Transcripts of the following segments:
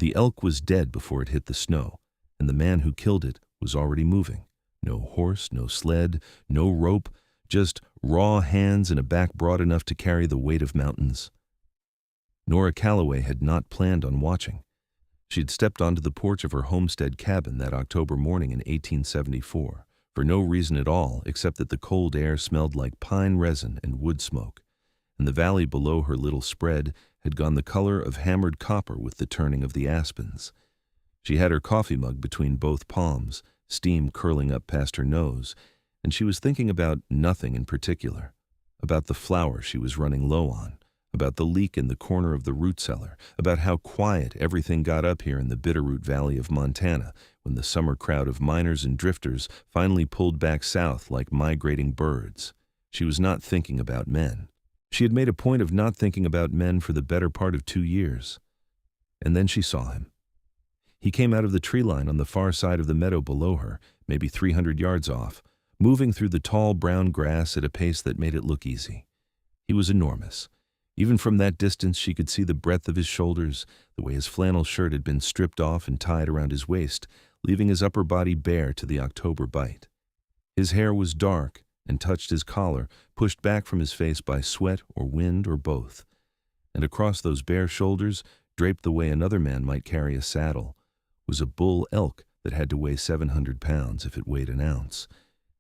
The elk was dead before it hit the snow, and the man who killed it was already moving. No horse, no sled, no rope, just raw hands and a back broad enough to carry the weight of mountains. Nora Calloway had not planned on watching. She had stepped onto the porch of her homestead cabin that October morning in 1874, for no reason at all except that the cold air smelled like pine resin and wood smoke, and the valley below her little spread had gone the color of hammered copper with the turning of the aspens. She had her coffee mug between both palms, steam curling up past her nose, and she was thinking about nothing in particular, about the flour she was running low on, about the leak in the corner of the root cellar, about how quiet everything got up here in the Bitterroot Valley of Montana when the summer crowd of miners and drifters finally pulled back south like migrating birds. She was not thinking about men. She had made a point of not thinking about men for the better part of 2 years. And then she saw him. He came out of the tree line on the far side of the meadow below her, maybe 300 yards off, moving through the tall brown grass at a pace that made it look easy. He was enormous. Even from that distance she could see the breadth of his shoulders, the way his flannel shirt had been stripped off and tied around his waist, leaving his upper body bare to the October bite. His hair was dark and touched his collar, pushed back from his face by sweat or wind or both. And across those bare shoulders, draped the way another man might carry a saddle, was a bull elk that had to weigh 700 pounds if it weighed an ounce.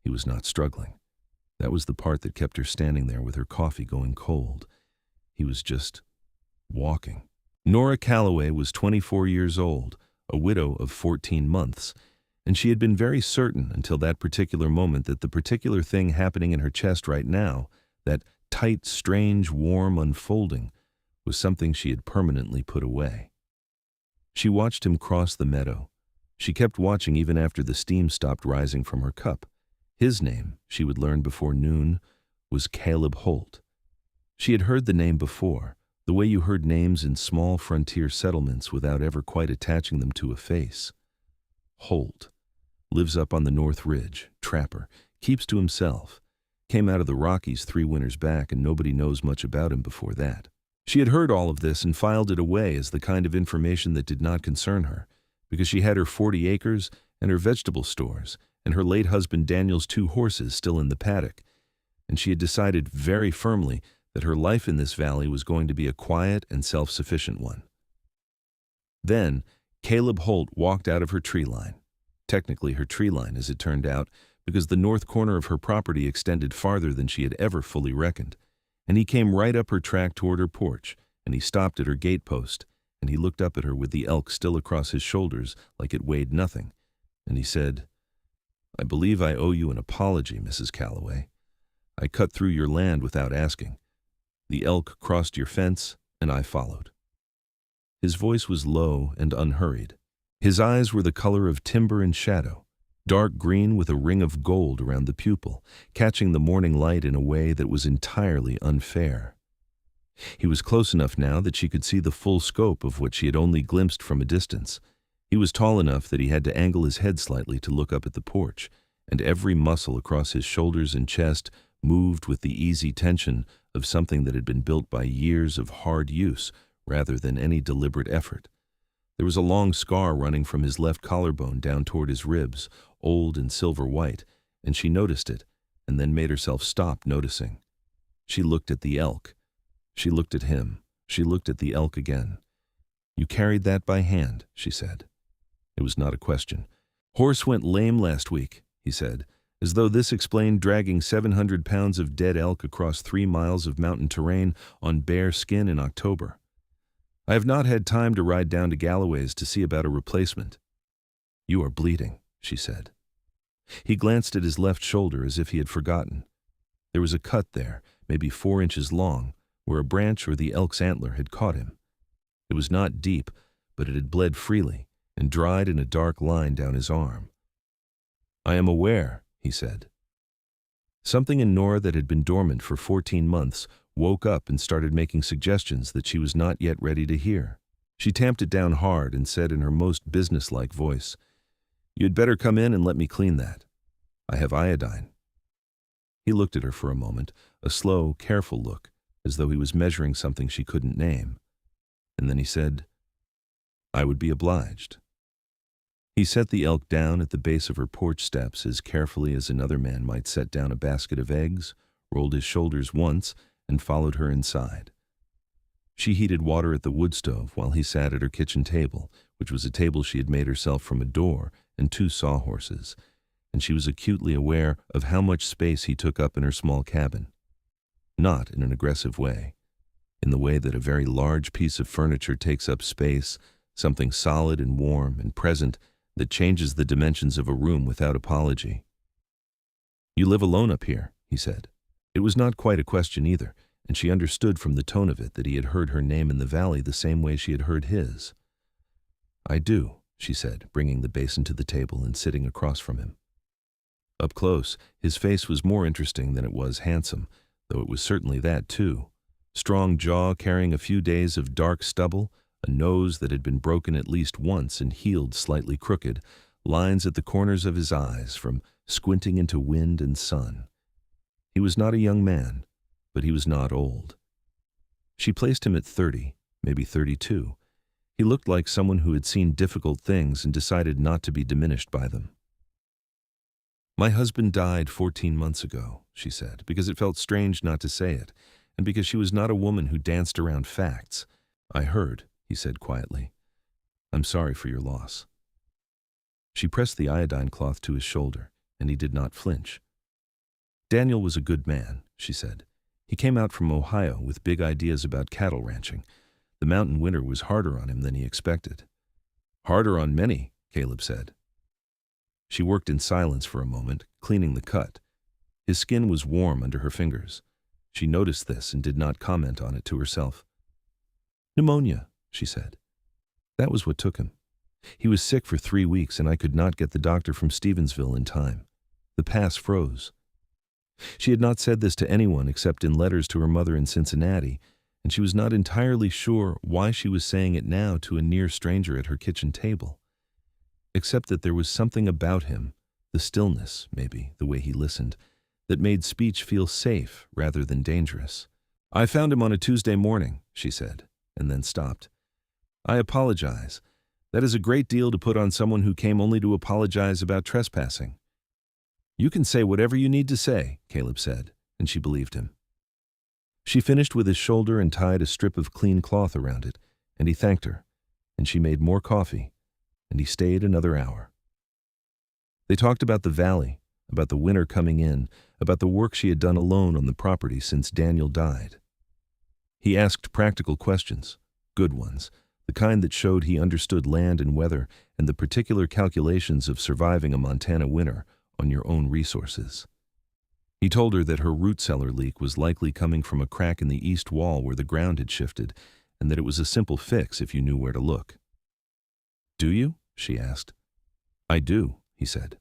He was not struggling. That was the part that kept her standing there with her coffee going cold. He was just walking. Nora Calloway was 24 years old, a widow of 14 months, and she had been very certain until that particular moment that the particular thing happening in her chest right now, that tight, strange, warm unfolding, was something she had permanently put away. She watched him cross the meadow. She kept watching even after the steam stopped rising from her cup. His name, she would learn before noon, was Caleb Holt. She had heard the name before, the way you heard names in small frontier settlements without ever quite attaching them to a face. Holt. Lives up on the North Ridge, trapper, keeps to himself. Came out of the Rockies 3 winters back and nobody knows much about him before that. She had heard all of this and filed it away as the kind of information that did not concern her, because she had her 40 acres and her vegetable stores and her late husband Daniel's 2 horses still in the paddock, and she had decided very firmly that her life in this valley was going to be a quiet and self-sufficient one. Then, Caleb Holt walked out of her tree line. Technically her tree line, as it turned out, because the north corner of her property extended farther than she had ever fully reckoned, and he came right up her track toward her porch, and he stopped at her gate post, and he looked up at her with the elk still across his shoulders like it weighed nothing, and he said, "I believe I owe you an apology, Mrs. Calloway. I cut through your land without asking. The elk crossed your fence, and I followed." His voice was low and unhurried. His eyes were the color of timber and shadow, dark green with a ring of gold around the pupil, catching the morning light in a way that was entirely unfair. He was close enough now that she could see the full scope of what she had only glimpsed from a distance. He was tall enough that he had to angle his head slightly to look up at the porch, and every muscle across his shoulders and chest moved with the easy tension of something that had been built by years of hard use rather than any deliberate effort. There was a long scar running from his left collarbone down toward his ribs, old and silver white, and she noticed it, and then made herself stop noticing. She looked at the elk. She looked at him. She looked at the elk again. "You carried that by hand," she said. It was not a question. "Horse went lame last week," he said, as though this explained dragging 700 pounds of dead elk across 3 miles of mountain terrain on bare skin in October. "I have not had time to ride down to Galloway's to see about a replacement." "You are bleeding," she said. He glanced at his left shoulder as if he had forgotten. There was a cut there, maybe 4 inches long, where a branch or the elk's antler had caught him. It was not deep, but it had bled freely and dried in a dark line down his arm. "I am aware," he said. Something in Nora that had been dormant for 14 months woke up and started making suggestions that she was not yet ready to hear. She tamped it down hard and said in her most businesslike voice, "You had better come in and let me clean that. I have iodine." He looked at her for a moment, a slow, careful look, as though he was measuring something she couldn't name. And then he said, I would be obliged. He set the elk down at the base of her porch steps as carefully as another man might set down a basket of eggs, rolled his shoulders once, and followed her inside. She heated water at the wood stove while he sat at her kitchen table, which was a table she had made herself from a door and two sawhorses, and she was acutely aware of how much space he took up in her small cabin. Not in an aggressive way, in the way that a very large piece of furniture takes up space, something solid and warm and present that changes the dimensions of a room without apology. "You live alone up here," he said. It was not quite a question either, and she understood from the tone of it that he had heard her name in the valley the same way she had heard his. "I do," she said, bringing the basin to the table and sitting across from him. Up close, his face was more interesting than it was handsome, though it was certainly that too. Strong jaw carrying a few days of dark stubble, a nose that had been broken at least once and healed slightly crooked, lines at the corners of his eyes from squinting into wind and sun. He was not a young man, but he was not old. She placed him at 30, maybe 32. He looked like someone who had seen difficult things and decided not to be diminished by them. "My husband died 14 months ago," she said, because it felt strange not to say it, and because she was not a woman who danced around facts. "I heard," he said quietly. "I'm sorry for your loss." She pressed the iodine cloth to his shoulder, and he did not flinch. "Daniel was a good man," she said. "He came out from Ohio with big ideas about cattle ranching. The mountain winter was harder on him than he expected." "Harder on many," Caleb said. She worked in silence for a moment, cleaning the cut. His skin was warm under her fingers. She noticed this and did not comment on it to herself. "Pneumonia," she said. "That was what took him. He was sick for 3 weeks and I could not get the doctor from Stevensville in time. The pass froze." She had not said this to anyone except in letters to her mother in Cincinnati, and she was not entirely sure why she was saying it now to a near stranger at her kitchen table. Except that there was something about him, the stillness, maybe, the way he listened, that made speech feel safe rather than dangerous. "I found him on a Tuesday morning," she said, and then stopped. "I apologize. That is a great deal to put on someone who came only to apologize about trespassing." "You can say whatever you need to say," Caleb said, and she believed him. She finished with his shoulder and tied a strip of clean cloth around it, and he thanked her, and she made more coffee, and he stayed another hour. They talked about the valley, about the winter coming in, about the work she had done alone on the property since Daniel died. He asked practical questions, good ones, the kind that showed he understood land and weather and the particular calculations of surviving a Montana winter on your own resources. He told her that her root cellar leak was likely coming from a crack in the east wall where the ground had shifted, and that it was a simple fix if you knew where to look. "Do you?" she asked. "I do," he said.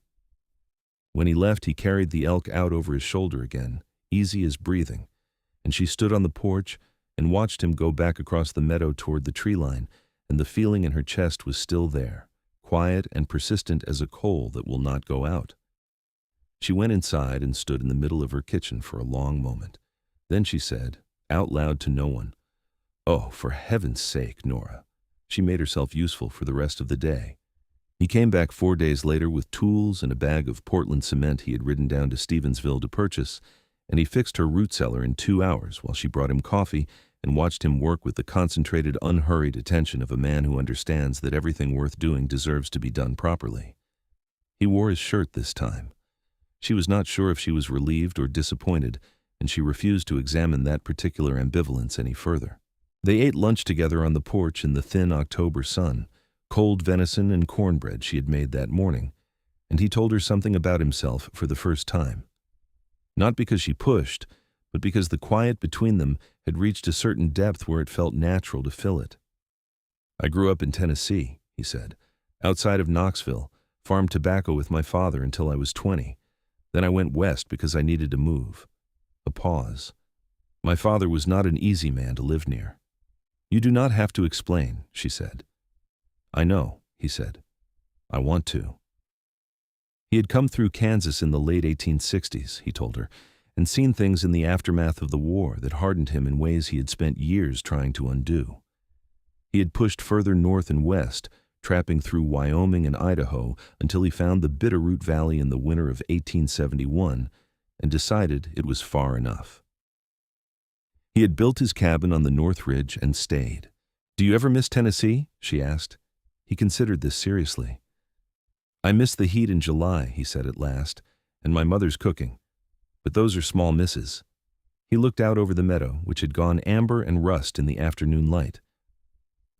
When he left, he carried the elk out over his shoulder again, easy as breathing, and she stood on the porch and watched him go back across the meadow toward the tree line, and the feeling in her chest was still there, quiet and persistent as a coal that will not go out. She went inside and stood in the middle of her kitchen for a long moment. Then she said, out loud to no one, "Oh, for heaven's sake, Nora." She made herself useful for the rest of the day. He came back 4 days later with tools and a bag of Portland cement he had ridden down to Stevensville to purchase, and he fixed her root cellar in 2 hours while she brought him coffee and watched him work with the concentrated, unhurried attention of a man who understands that everything worth doing deserves to be done properly. He wore his shirt this time. She was not sure if she was relieved or disappointed, and she refused to examine that particular ambivalence any further. They ate lunch together on the porch in the thin October sun, cold venison and cornbread she had made that morning, and he told her something about himself for the first time. Not because she pushed, but because the quiet between them had reached a certain depth where it felt natural to fill it. "I grew up in Tennessee," he said, "outside of Knoxville, farmed tobacco with my father until I was 20. Then I went west because I needed to move." A pause. "My father was not an easy man to live near." "You do not have to explain," she said. "I know," he said. "I want to." He had come through Kansas in the late 1860s, he told her, and seen things in the aftermath of the war that hardened him in ways he had spent years trying to undo. He had pushed further north and west, trapping through Wyoming and Idaho until he found the Bitterroot Valley in the winter of 1871 and decided it was far enough. He had built his cabin on the North Ridge and stayed. "Do you ever miss Tennessee?" she asked. He considered this seriously. "I miss the heat in July," he said at last, "and my mother's cooking. But those are small misses." He looked out over the meadow, which had gone amber and rust in the afternoon light.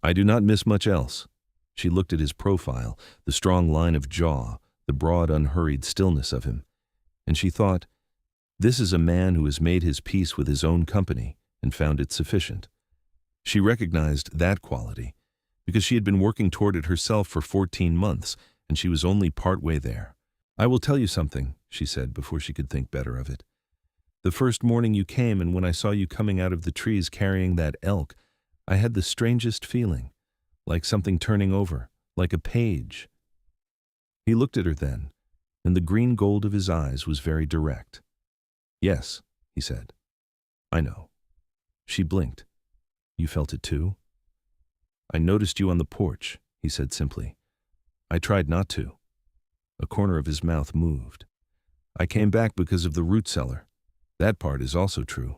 "I do not miss much else." She looked at his profile, the strong line of jaw, the broad, unhurried stillness of him, and she thought, "This is a man who has made his peace with his own company and found it sufficient." She recognized that quality, because she had been working toward it herself for 14 months, and she was only partway there. "I will tell you something," she said before she could think better of it. "The first morning you came, and when I saw you coming out of the trees carrying that elk, I had the strangest feeling, like something turning over, like a page." He looked at her then, and the green gold of his eyes was very direct. "Yes," he said. "I know." She blinked. "You felt it too?" "I noticed you on the porch," he said simply. "I tried not to." A corner of his mouth moved. "I came back because of the root cellar. That part is also true."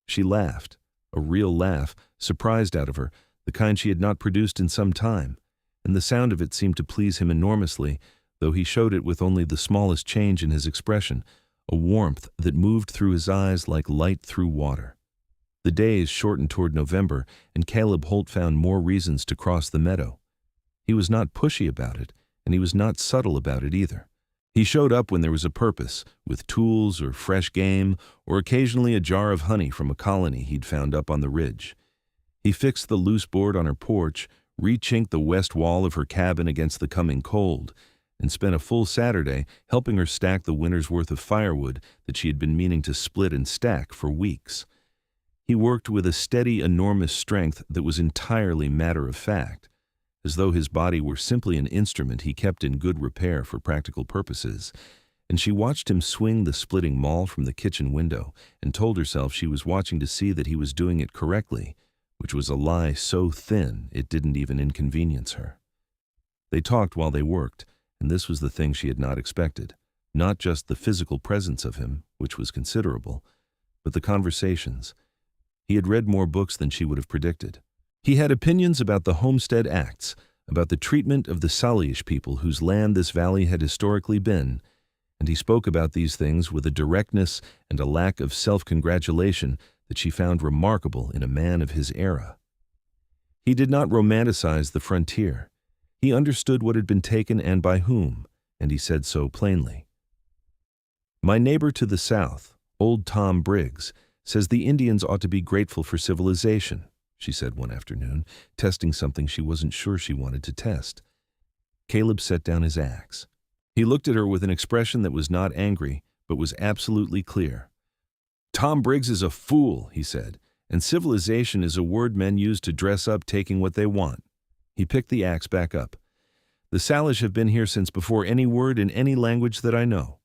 She laughed, a real laugh, surprised out of her, the kind she had not produced in some time, and the sound of it seemed to please him enormously, though he showed it with only the smallest change in his expression, a warmth that moved through his eyes like light through water. The days shortened toward November, and Caleb Holt found more reasons to cross the meadow. He was not pushy about it, and he was not subtle about it either. He showed up when there was a purpose, with tools or fresh game, or occasionally a jar of honey from a colony he'd found up on the ridge. He fixed the loose board on her porch, re-chinked the west wall of her cabin against the coming cold, and spent a full Saturday helping her stack the winter's worth of firewood that she had been meaning to split and stack for weeks. He worked with a steady, enormous strength that was entirely matter-of-fact, as though his body were simply an instrument he kept in good repair for practical purposes, and she watched him swing the splitting maul from the kitchen window and told herself she was watching to see that he was doing it correctly, which was a lie so thin it didn't even inconvenience her. They talked while they worked, and this was the thing she had not expected, not just the physical presence of him, which was considerable, but the conversations. He had read more books than she would have predicted. He had opinions about the Homestead Acts, about the treatment of the Salish people whose land this valley had historically been, and he spoke about these things with a directness and a lack of self-congratulation that she found remarkable in a man of his era. He did not romanticize the frontier. He understood what had been taken and by whom, and he said so plainly. "My neighbor to the south, old Tom Briggs, says the Indians ought to be grateful for civilization," she said one afternoon, testing something she wasn't sure she wanted to test. Caleb set down his axe. He looked at her with an expression that was not angry, but was absolutely clear. "Tom Briggs is a fool," he said, "and civilization is a word men use to dress up taking what they want." He picked the axe back up. "The Salish have been here since before any word in any language that I know.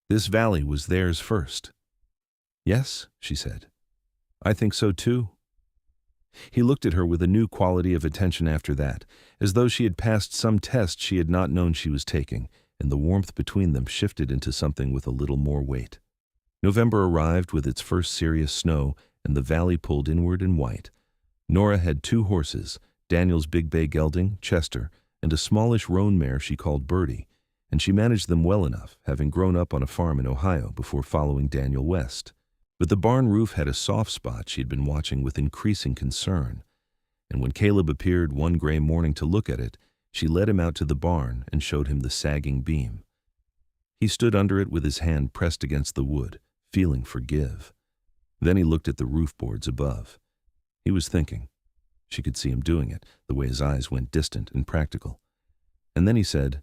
This valley was theirs first." "Yes," she said. "I think so too." He looked at her with a new quality of attention after that, as though she had passed some test she had not known she was taking, and the warmth between them shifted into something with a little more weight. November arrived with its first serious snow, and the valley pulled inward and white. Nora had 2 horses, Daniel's big bay gelding, Chester, and a smallish roan mare she called Birdie, and she managed them well enough, having grown up on a farm in Ohio before following Daniel west. But the barn roof had a soft spot she had been watching with increasing concern, and when Caleb appeared one gray morning to look at it, she led him out to the barn and showed him the sagging beam. He stood under it with his hand pressed against the wood, feeling for give. Then he looked at the roof boards above. He was thinking. She could see him doing it, the way his eyes went distant and practical. And then he said,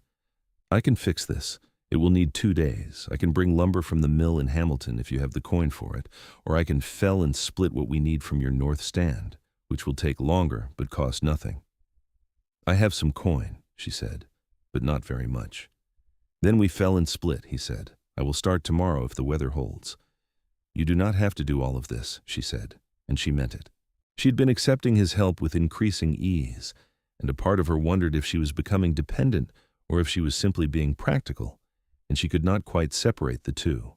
"I can fix this. It will need 2 days. I can bring lumber from the mill in Hamilton if you have the coin for it, or I can fell and split what we need from your north stand, which will take longer but cost nothing." "I have some coin," she said, "but not very much." "Then we fell and split," he said. "I will start tomorrow if the weather holds." "You do not have to do all of this," she said, and she meant it. She'd been accepting his help with increasing ease, and a part of her wondered if she was becoming dependent or if she was simply being practical, and she could not quite separate the two.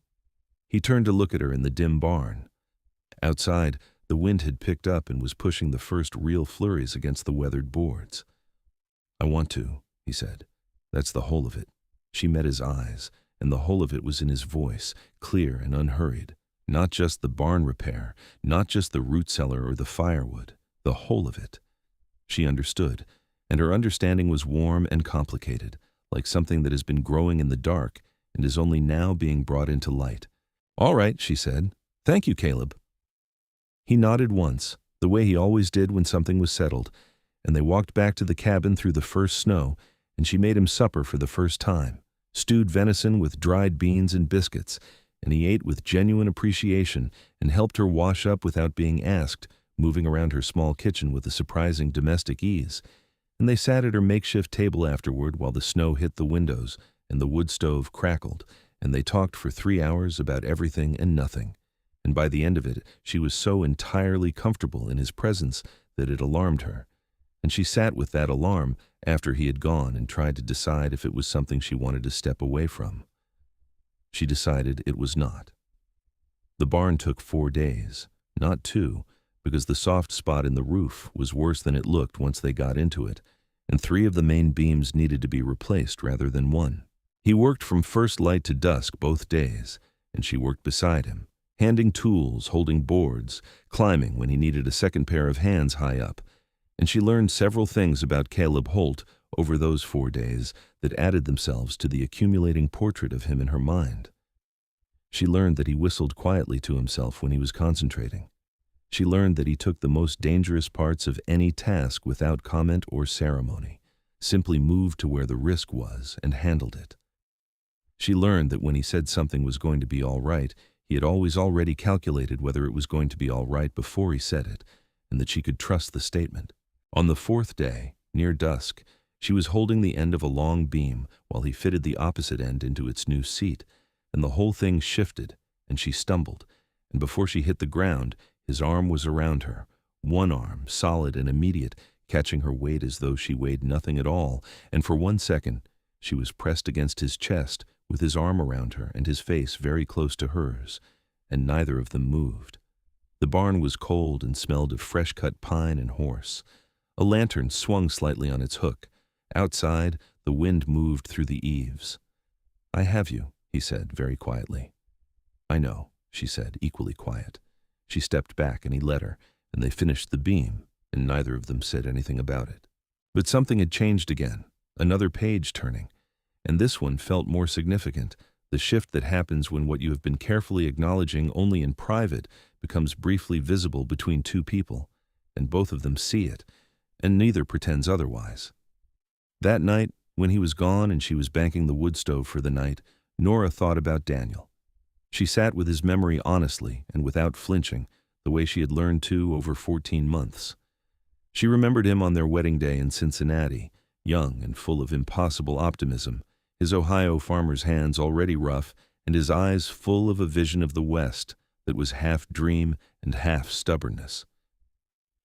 He turned to look at her in the dim barn. Outside, the wind had picked up and was pushing the first real flurries against the weathered boards. "I want to," he said. "That's the whole of it." She met his eyes, and the whole of it was in his voice, clear and unhurried. Not just the barn repair, not just the root cellar or the firewood, the whole of it. She understood, and her understanding was warm and complicated, like something that has been growing in the dark and is only now being brought into light. "All right," she said. "Thank you, Caleb." He nodded once, the way he always did when something was settled, and they walked back to the cabin through the first snow, and she made him supper for the first time, stewed venison with dried beans and biscuits, and he ate with genuine appreciation and helped her wash up without being asked, moving around her small kitchen with a surprising domestic ease, and they sat at her makeshift table afterward while the snow hit the windows and the wood stove crackled, and they talked for 3 hours about everything and nothing, and by the end of it she was so entirely comfortable in his presence that it alarmed her, and she sat with that alarm after he had gone and tried to decide if it was something she wanted to step away from. She decided it was not. The barn took 4 days, not 2, because the soft spot in the roof was worse than it looked once they got into it, and 3 of the main beams needed to be replaced rather than 1. He worked from first light to dusk both days, and she worked beside him, handing tools, holding boards, climbing when he needed a second pair of hands high up, and she learned several things about Caleb Holt over those 4 days that added themselves to the accumulating portrait of him in her mind. She learned that he whistled quietly to himself when he was concentrating. She learned that he took the most dangerous parts of any task without comment or ceremony, simply moved to where the risk was and handled it. She learned that when he said something was going to be all right, he had always already calculated whether it was going to be all right before he said it, and that she could trust the statement. On the 4th day, near dusk, she was holding the end of a long beam while he fitted the opposite end into its new seat, and the whole thing shifted, and she stumbled, and before she hit the ground, his arm was around her, one arm, solid and immediate, catching her weight as though she weighed nothing at all, and for 1 second, she was pressed against his chest, with his arm around her and his face very close to hers, and neither of them moved. The barn was cold and smelled of fresh-cut pine and horse. A lantern swung slightly on its hook. Outside, the wind moved through the eaves. "I have you," he said very quietly. "I know," she said, equally quiet. She stepped back and he let her, and they finished the beam, and neither of them said anything about it. But something had changed again, another page turning, and this one felt more significant, the shift that happens when what you have been carefully acknowledging only in private becomes briefly visible between 2 people, and both of them see it, and neither pretends otherwise. That night, when he was gone and she was banking the wood stove for the night, Nora thought about Daniel. She sat with his memory honestly and without flinching, the way she had learned to over 14 months. She remembered him on their wedding day in Cincinnati, young and full of impossible optimism, his Ohio farmer's hands already rough, and his eyes full of a vision of the West that was half dream and half stubbornness.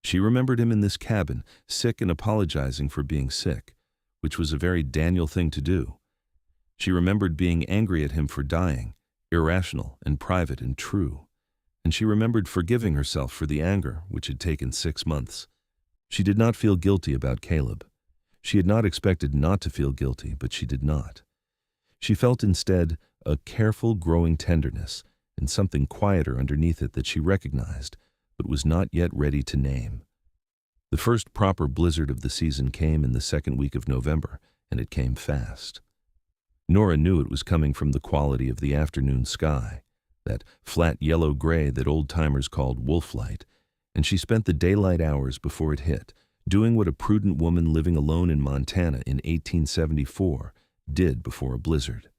She remembered him in this cabin, sick and apologizing for being sick, which was a very Daniel thing to do. She remembered being angry at him for dying, irrational and private and true, and she remembered forgiving herself for the anger which had taken 6 months. She did not feel guilty about Caleb. She had not expected not to feel guilty, but she did not. She felt instead a careful growing tenderness and something quieter underneath it that she recognized, but was not yet ready to name. The first proper blizzard of the season came in the 2nd week of November, and it came fast. Nora knew it was coming from the quality of the afternoon sky, that flat yellow-gray that old-timers called wolf light, and she spent the daylight hours before it hit, doing what a prudent woman living alone in Montana in 1874 did before a blizzard.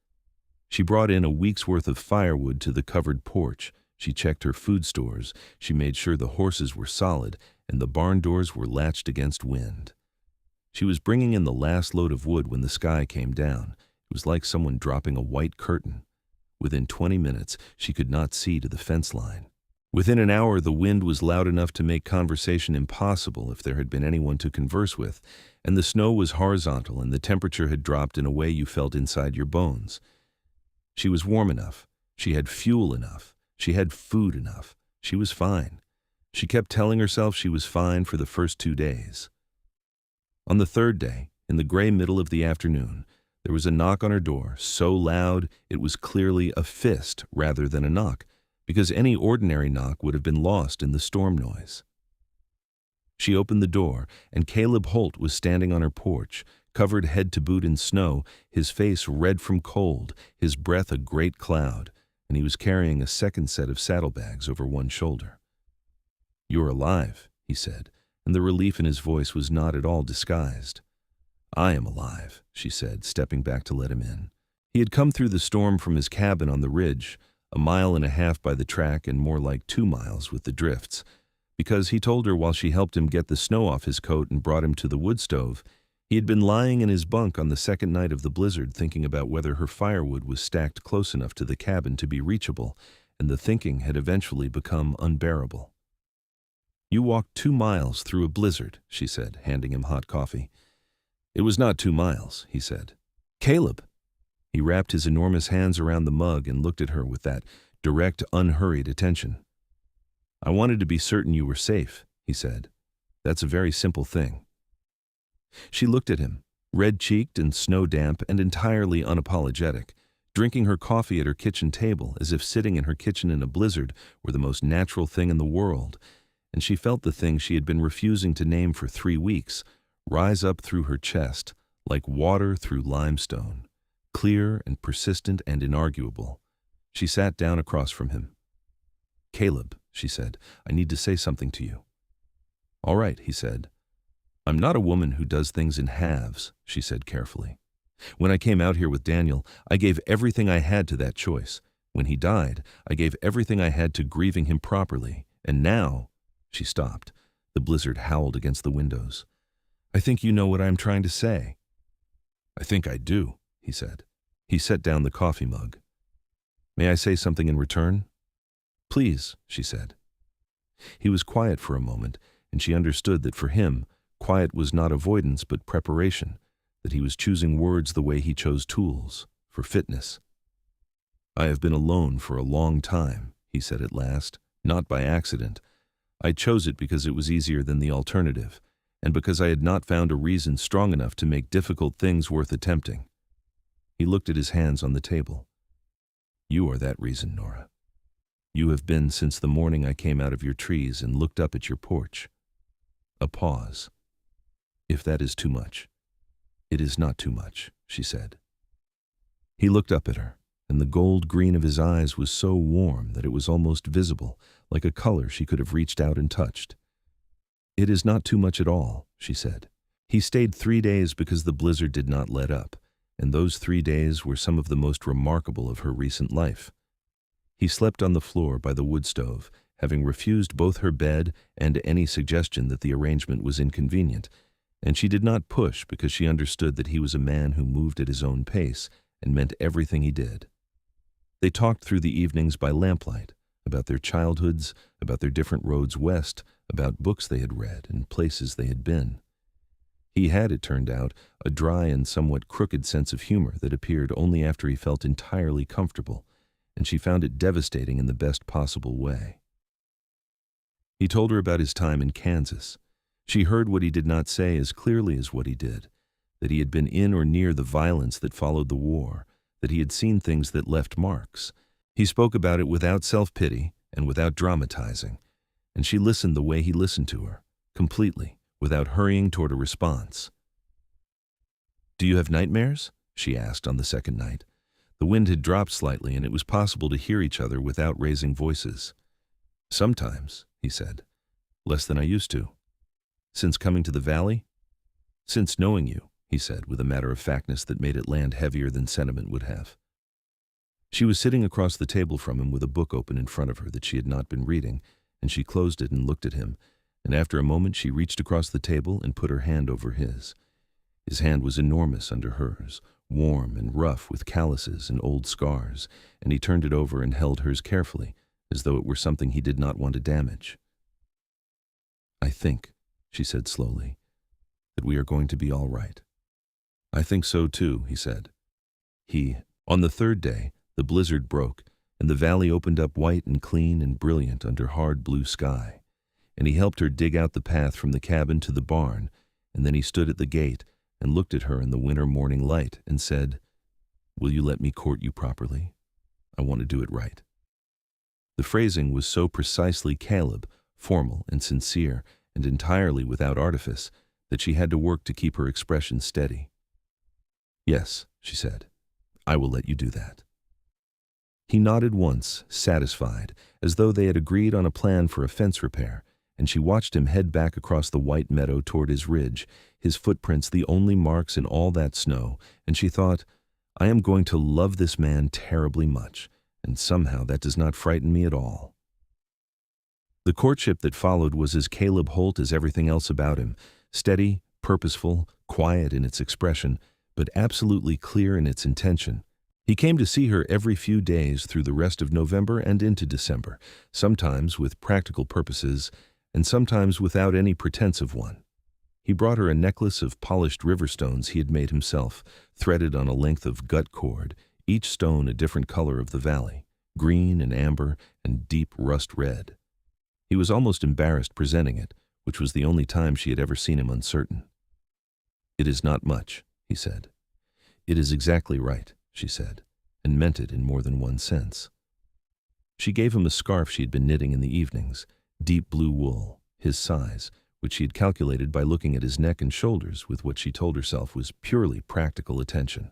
She brought in a week's worth of firewood to the covered porch. She checked her food stores. She made sure the horses were solid and the barn doors were latched against wind. She was bringing in the last load of wood when the sky came down. It was like someone dropping a white curtain. Within 20 minutes, she could not see to the fence line. Within an hour, the wind was loud enough to make conversation impossible if there had been anyone to converse with, and the snow was horizontal and the temperature had dropped in a way you felt inside your bones. She was warm enough. She had fuel enough. She had food enough. She was fine. She kept telling herself she was fine for the first 2 days. On the third day, in the gray middle of the afternoon, there was a knock on her door, so loud it was clearly a fist rather than a knock, because any ordinary knock would have been lost in the storm noise. She opened the door, and Caleb Holt was standing on her porch, covered head to boot in snow, his face red from cold, his breath a great cloud, and he was carrying a second set of saddlebags over one shoulder. "You're alive," he said, and the relief in his voice was not at all disguised. "I am alive," she said, stepping back to let him in. He had come through the storm from his cabin on the ridge, 1.5 miles by the track and more like 2 miles with the drifts, because he told her while she helped him get the snow off his coat and brought him to the wood stove, he had been lying in his bunk on the second night of the blizzard thinking about whether her firewood was stacked close enough to the cabin to be reachable, and the thinking had eventually become unbearable. "You walked 2 miles through a blizzard," she said, handing him hot coffee. "It was not 2 miles, he said. "Caleb!" He wrapped his enormous hands around the mug and looked at her with that direct, unhurried attention. "I wanted to be certain you were safe," he said. "That's a very simple thing." She looked at him, red-cheeked and snow-damp and entirely unapologetic, drinking her coffee at her kitchen table as if sitting in her kitchen in a blizzard were the most natural thing in the world, and she felt the thing she had been refusing to name for 3 weeks rise up through her chest like water through limestone, clear and persistent and inarguable. She sat down across from him. "Caleb," she said, "I need to say something to you." "All right," he said. "I'm not a woman who does things in halves," she said carefully. "When I came out here with Daniel, I gave everything I had to that choice. When he died, I gave everything I had to grieving him properly. And now—" She stopped. The blizzard howled against the windows. "I think you know what I'm trying to say." "I think I do," he said. He set down the coffee mug. "May I say something in return?" "Please," she said. He was quiet for a moment, and she understood that for him, quiet was not avoidance but preparation, that he was choosing words the way he chose tools, for fitness. "I have been alone for a long time," he said at last, "not by accident. I chose it because it was easier than the alternative, and because I had not found a reason strong enough to make difficult things worth attempting." He looked at his hands on the table. "You are that reason, Nora. You have been since the morning I came out of your trees and looked up at your porch." A pause. "If that is too much." "It is not too much," she said. He looked up at her, and the gold green of his eyes was so warm that it was almost visible, like a color she could have reached out and touched. "It is not too much at all," she said. He stayed 3 days because the blizzard did not let up, and those 3 days were some of the most remarkable of her recent life. He slept on the floor by the wood stove, having refused both her bed and any suggestion that the arrangement was inconvenient, and she did not push because she understood that he was a man who moved at his own pace and meant everything he did. They talked through the evenings by lamplight, about their childhoods, about their different roads west, about books they had read and places they had been. He had, it turned out, a dry and somewhat crooked sense of humor that appeared only after he felt entirely comfortable, and she found it devastating in the best possible way. He told her about his time in Kansas. She heard what he did not say as clearly as what he did, that he had been in or near the violence that followed the war, that he had seen things that left marks. He spoke about it without self-pity and without dramatizing, and she listened the way he listened to her, completely, without hurrying toward a response. "Do you have nightmares?" she asked on the second night. The wind had dropped slightly, and it was possible to hear each other without raising voices. "Sometimes," he said. "Less than I used to." "Since coming to the valley?" "Since knowing you," he said, with a matter-of-factness that made it land heavier than sentiment would have. She was sitting across the table from him with a book open in front of her that she had not been reading, and she closed it and looked at him, and after a moment she reached across the table and put her hand over his. His hand was enormous under hers, warm and rough with calluses and old scars, and he turned it over and held hers carefully, as though it were something he did not want to damage. "I think," she said slowly, "that we are going to be all right." "I think so too," he said. On the third day, the blizzard broke, and the valley opened up white and clean and brilliant under hard blue sky, and he helped her dig out the path from the cabin to the barn, and then he stood at the gate and looked at her in the winter morning light and said, "Will you let me court you properly? I want to do it right." The phrasing was so precisely Caleb, formal and sincere, and entirely without artifice, that she had to work to keep her expression steady. "Yes," she said, "I will let you do that." He nodded once, satisfied, as though they had agreed on a plan for a fence repair, and she watched him head back across the white meadow toward his ridge, his footprints the only marks in all that snow, and she thought, "I am going to love this man terribly much, and somehow that does not frighten me at all." The courtship that followed was as Caleb Holt as everything else about him, steady, purposeful, quiet in its expression, but absolutely clear in its intention. He came to see her every few days through the rest of November and into December, sometimes with practical purposes, and sometimes without any pretense of one. He brought her a necklace of polished river stones he had made himself, threaded on a length of gut cord, each stone a different color of the valley, green and amber and deep rust red. He was almost embarrassed presenting it, which was the only time she had ever seen him uncertain. "It is not much," he said. "It is exactly right," she said, and meant it in more than one sense. She gave him a scarf she had been knitting in the evenings, deep blue wool, his size, which she had calculated by looking at his neck and shoulders with what she told herself was purely practical attention.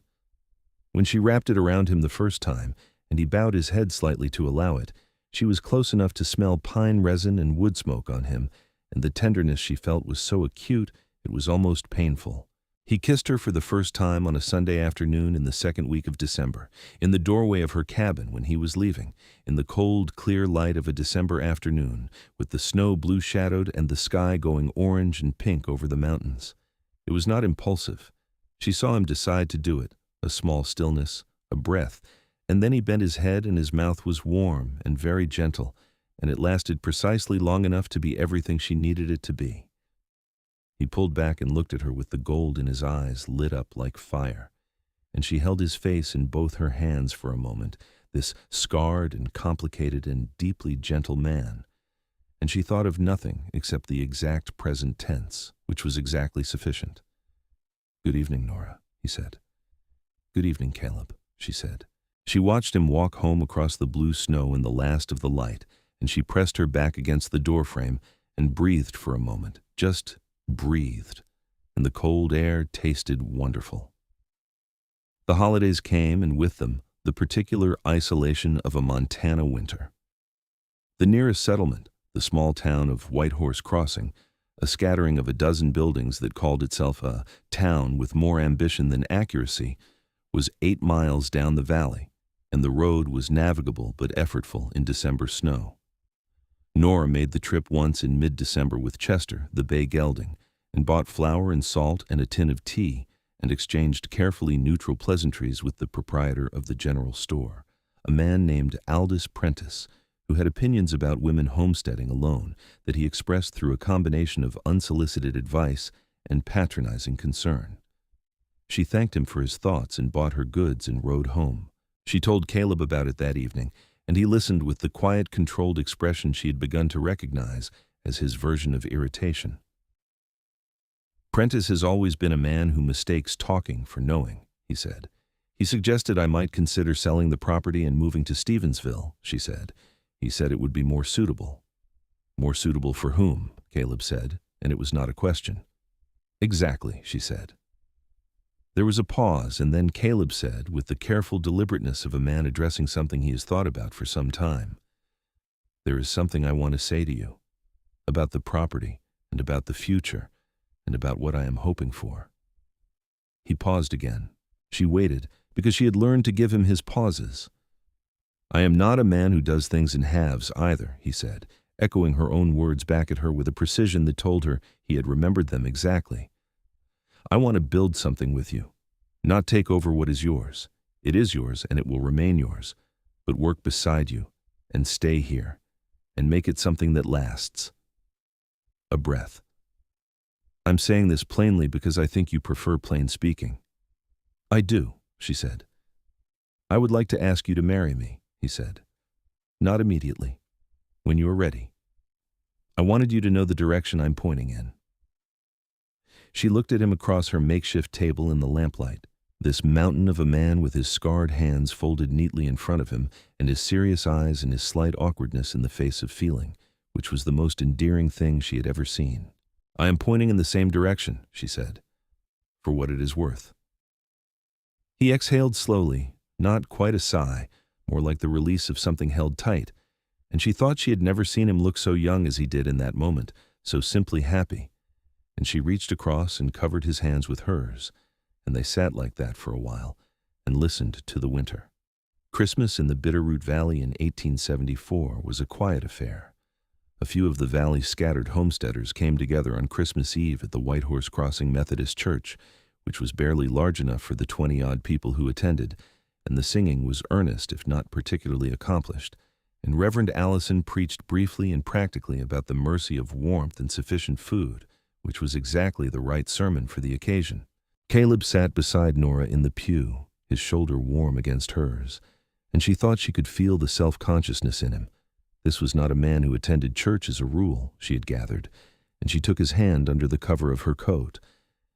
When she wrapped it around him the first time, and he bowed his head slightly to allow it, she was close enough to smell pine resin and wood smoke on him, and the tenderness she felt was so acute it was almost painful. He kissed her for the first time on a Sunday afternoon in the second week of December, in the doorway of her cabin when he was leaving, in the cold, clear light of a December afternoon, with the snow blue-shadowed and the sky going orange and pink over the mountains. It was not impulsive. She saw him decide to do it, a small stillness, a breath, and then he bent his head and his mouth was warm and very gentle, and it lasted precisely long enough to be everything she needed it to be. He pulled back and looked at her with the gold in his eyes lit up like fire, and she held his face in both her hands for a moment, this scarred and complicated and deeply gentle man, and she thought of nothing except the exact present tense, which was exactly sufficient. "Good evening, Nora," he said. "Good evening, Caleb," she said. She watched him walk home across the blue snow in the last of the light, and she pressed her back against the doorframe and breathed for a moment, just breathed, and the cold air tasted wonderful. The holidays came, and with them, the particular isolation of a Montana winter. The nearest settlement, the small town of Whitehorse Crossing, a scattering of a dozen buildings that called itself a town with more ambition than accuracy, was 8 miles down the valley, and the road was navigable but effortful in December snow. Nora made the trip once in mid-December with Chester, the bay gelding, and bought flour and salt and a tin of tea, and exchanged carefully neutral pleasantries with the proprietor of the general store, a man named Aldous Prentice, who had opinions about women homesteading alone that he expressed through a combination of unsolicited advice and patronizing concern. She thanked him for his thoughts and bought her goods and rode home. She told Caleb about it that evening, and he listened with the quiet, controlled expression she had begun to recognize as his version of irritation. "Prentice has always been a man who mistakes talking for knowing," he said. "He suggested I might consider selling the property and moving to Stevensville," she said. "He said it would be more suitable." "More suitable for whom?" Caleb said, and it was not a question. "Exactly," she said. There was a pause, and then Caleb said, with the careful deliberateness of a man addressing something he has thought about for some time, "There is something I want to say to you, about the property, and about the future, and about what I am hoping for." He paused again. She waited, because she had learned to give him his pauses. "I am not a man who does things in halves either," he said, echoing her own words back at her with a precision that told her he had remembered them exactly. "I want to build something with you, not take over what is yours. It is yours and it will remain yours, but work beside you and stay here, and make it something that lasts. A breath. I'm saying this plainly because I think you prefer plain speaking. I do, she said. I would like to ask you to marry me, he said. Not immediately. When you are ready. I wanted you to know the direction I'm pointing in. She looked at him across her makeshift table in the lamplight, this mountain of a man with his scarred hands folded neatly in front of him and his serious eyes and his slight awkwardness in the face of feeling, which was the most endearing thing she had ever seen. I am pointing in the same direction, she said, for what it is worth. He exhaled slowly, not quite a sigh, more like the release of something held tight, and she thought she had never seen him look so young as he did in that moment, so simply happy. And she reached across and covered his hands with hers, and they sat like that for a while and listened to the winter. Christmas in the Bitterroot Valley in 1874 was a quiet affair. A few of the valley's scattered homesteaders came together on Christmas Eve at the White Horse Crossing Methodist Church, which was barely large enough for the 20-odd people who attended, and the singing was earnest if not particularly accomplished, and Reverend Allison preached briefly and practically about the mercy of warmth and sufficient food, which was exactly the right sermon for the occasion. Caleb sat beside Nora in the pew, his shoulder warm against hers, and she thought she could feel the self-consciousness in him. This was not a man who attended church as a rule, she had gathered, and she took his hand under the cover of her coat,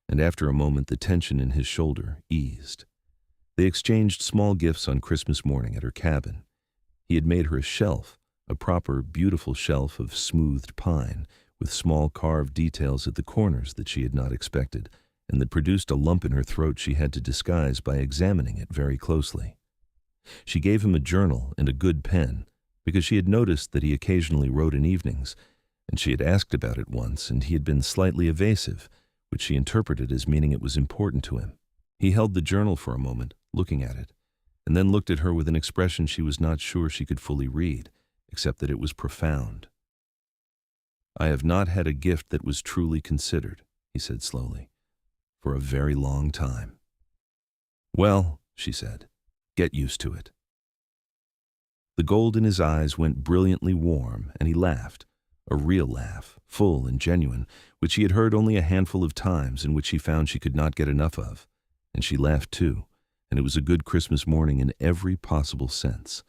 and after a moment the tension in his shoulder eased. They exchanged small gifts on Christmas morning at her cabin. He had made her a shelf, a proper, beautiful shelf of smoothed pine, with small carved details at the corners that she had not expected, and that produced a lump in her throat she had to disguise by examining it very closely. She gave him a journal and a good pen, because she had noticed that he occasionally wrote in evenings, and she had asked about it once, and he had been slightly evasive, which she interpreted as meaning it was important to him. He held the journal for a moment, looking at it, and then looked at her with an expression she was not sure she could fully read, except that it was profound. I have not had a gift that was truly considered, he said slowly, for a very long time. Well, she said, get used to it. The gold in his eyes went brilliantly warm, and he laughed, a real laugh, full and genuine, which he had heard only a handful of times and which he found she could not get enough of. And she laughed too, and it was a good Christmas morning in every possible sense.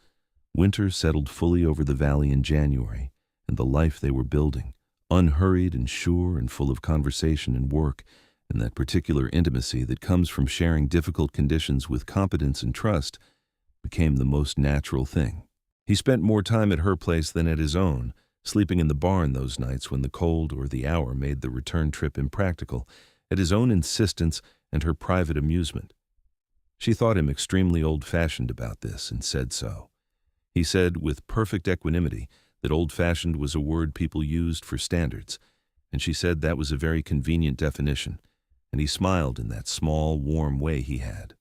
Winter settled fully over the valley in January, and the life they were building, unhurried and sure and full of conversation and work, and that particular intimacy that comes from sharing difficult conditions with competence and trust, became the most natural thing. He spent more time at her place than at his own, sleeping in the barn those nights when the cold or the hour made the return trip impractical, at his own insistence and her private amusement. She thought him extremely old-fashioned about this and said so. He said with perfect equanimity that old-fashioned was a word people used for standards, and she said that was a very convenient definition, and he smiled in that small, warm way he had.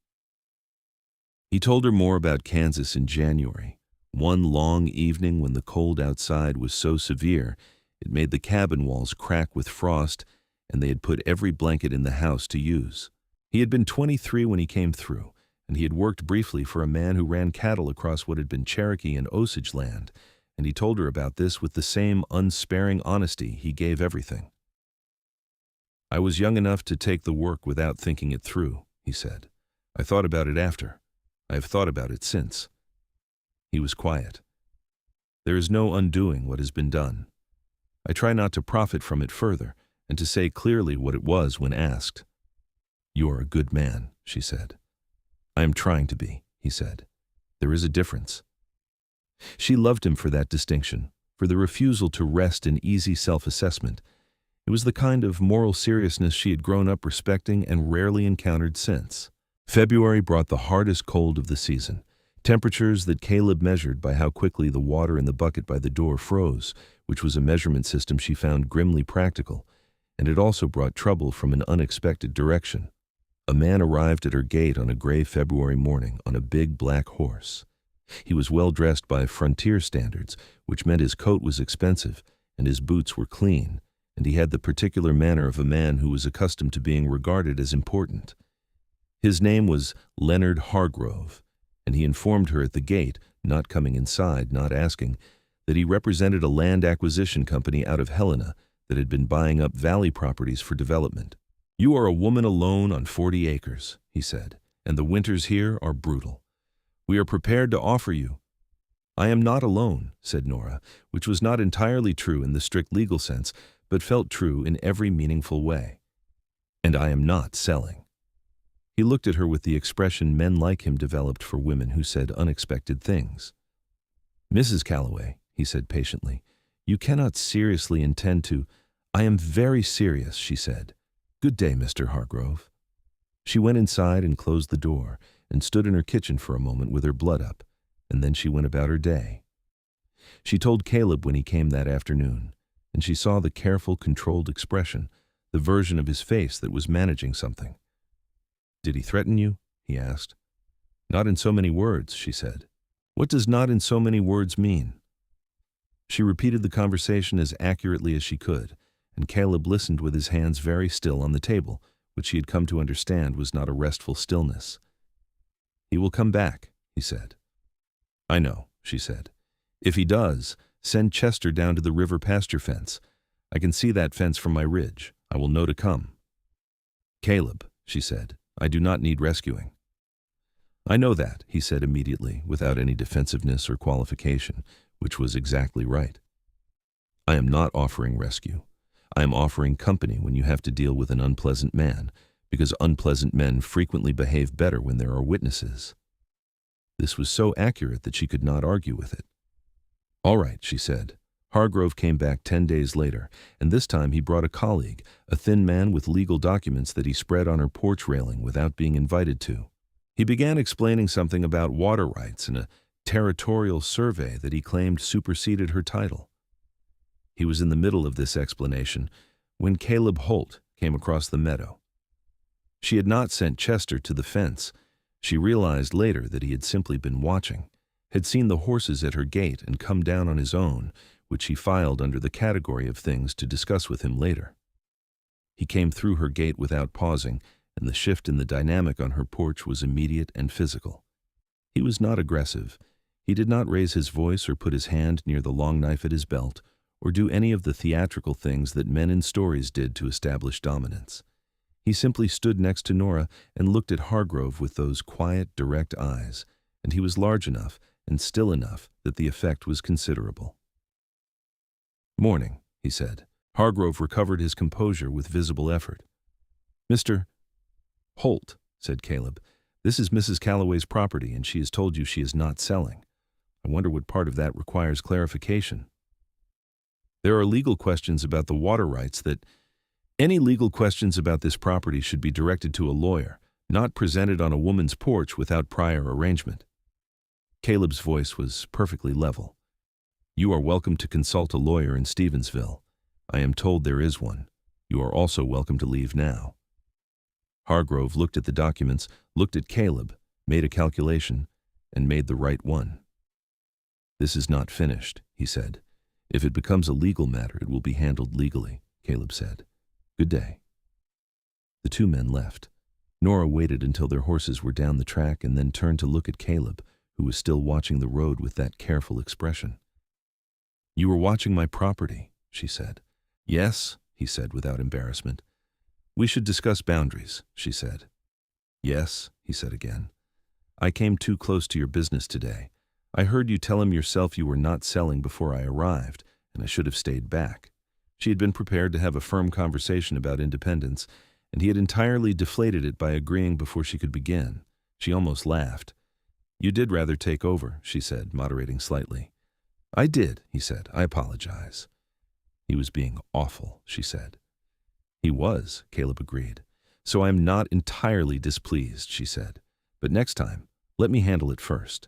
He told her more about Kansas in January. One long evening when the cold outside was so severe, it made the cabin walls crack with frost, and they had put every blanket in the house to use. He had been 23 when he came through, and he had worked briefly for a man who ran cattle across what had been Cherokee and Osage land, and he told her about this with the same unsparing honesty he gave everything. I was young enough to take the work without thinking it through, he said. I thought about it after. I have thought about it since. He was quiet. There is no undoing what has been done. I try not to profit from it further, and to say clearly what it was when asked. You are a good man, she said. I am trying to be, he said. There is a difference. She loved him for that distinction, for the refusal to rest in easy self-assessment. It was the kind of moral seriousness she had grown up respecting and rarely encountered since. February brought the hardest cold of the season, temperatures that Caleb measured by how quickly the water in the bucket by the door froze, which was a measurement system she found grimly practical, and it also brought trouble from an unexpected direction. A man arrived at her gate on a gray February morning on a big black horse. He was well dressed by frontier standards, which meant his coat was expensive and his boots were clean, and he had the particular manner of a man who was accustomed to being regarded as important. His name was Leonard Hargrove, and he informed her at the gate, not coming inside, not asking, that he represented a land acquisition company out of Helena that had been buying up valley properties for development. "You are a woman alone on 40 acres, he said, "and the winters here are brutal. We are prepared to offer you—" "I am not alone," said Nora, which was not entirely true in the strict legal sense, but felt true in every meaningful way. "And I am not selling." He looked at her with the expression men like him developed for women who said unexpected things. "Mrs. Calloway," he said patiently, "you cannot seriously intend to—" "I am very serious," she said. "Good day, Mr. Hargrove." She went inside and closed the door, and stood in her kitchen for a moment with her blood up, and then she went about her day. She told Caleb when he came that afternoon, and she saw the careful, controlled expression, the version of his face that was managing something. "Did he threaten you?" he asked. "Not in so many words," she said. "What does not in so many words mean?" She repeated the conversation as accurately as she could, and Caleb listened with his hands very still on the table, which he had come to understand was not a restful stillness. "He will come back," he said. "I know," she said. "If he does, send Chester down to the river pasture fence. I can see that fence from my ridge. I will know to come." "Caleb," she said, "I do not need rescuing." "I know that," he said immediately, without any defensiveness or qualification, which was exactly right. "I am not offering rescue. I am offering company when you have to deal with an unpleasant man, because unpleasant men frequently behave better when there are witnesses." This was so accurate that she could not argue with it. "All right," she said. Hargrove came back 10 days later, and this time he brought a colleague, a thin man with legal documents that he spread on her porch railing without being invited to. He began explaining something about water rights and a territorial survey that he claimed superseded her title. He was in the middle of this explanation when Caleb Holt came across the meadow. She had not sent Chester to the fence. She realized later that he had simply been watching, had seen the horses at her gate and come down on his own, which he filed under the category of things to discuss with him later. He came through her gate without pausing, and the shift in the dynamic on her porch was immediate and physical. He was not aggressive. He did not raise his voice or put his hand near the long knife at his belt, or do any of the theatrical things that men in stories did to establish dominance. He simply stood next to Nora and looked at Hargrove with those quiet, direct eyes, and he was large enough and still enough that the effect was considerable. "Morning," he said. Hargrove recovered his composure with visible effort. "Mr. Holt," said Caleb, "this is Mrs. Calloway's property, and she has told you she is not selling. I wonder what part of that requires clarification." "There are legal questions about the water rights that—" "Any legal questions about this property should be directed to a lawyer, not presented on a woman's porch without prior arrangement." Caleb's voice was perfectly level. "You are welcome to consult a lawyer in Stevensville. I am told there is one. You are also welcome to leave now." Hargrove looked at the documents, looked at Caleb, made a calculation, and made the right one. "This is not finished," he said. "If it becomes a legal matter, it will be handled legally," Caleb said. "Good day." The two men left. Nora waited until their horses were down the track and then turned to look at Caleb, who was still watching the road with that careful expression. "You were watching my property," she said. "Yes," he said without embarrassment. "We should discuss boundaries," she said. "Yes," he said again. "I came too close to your business today. I heard you tell him yourself you were not selling before I arrived, and I should have stayed back." She had been prepared to have a firm conversation about independence, and he had entirely deflated it by agreeing before she could begin. She almost laughed. "You did rather take over," she said, moderating slightly. "I did," he said. "I apologize." "He was being awful," she said. "He was," Caleb agreed. "So I am not entirely displeased," she said. "But next time, let me handle it first."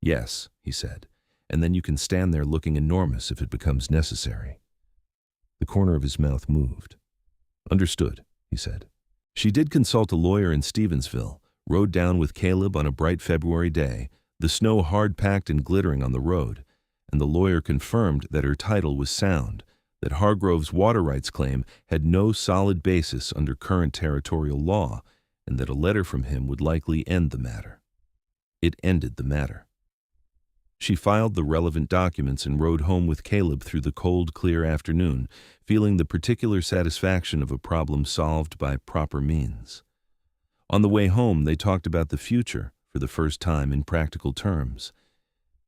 "Yes," he said, "and then you can stand there looking enormous if it becomes necessary." The corner of his mouth moved. "Understood," he said. She did consult a lawyer in Stevensville, rode down with Caleb on a bright February day, the snow hard-packed and glittering on the road, and the lawyer confirmed that her title was sound, that Hargrove's water rights claim had no solid basis under current territorial law, and that a letter from him would likely end the matter. It ended the matter. She filed the relevant documents and rode home with Caleb through the cold, clear afternoon, feeling the particular satisfaction of a problem solved by proper means. On the way home, they talked about the future for the first time in practical terms.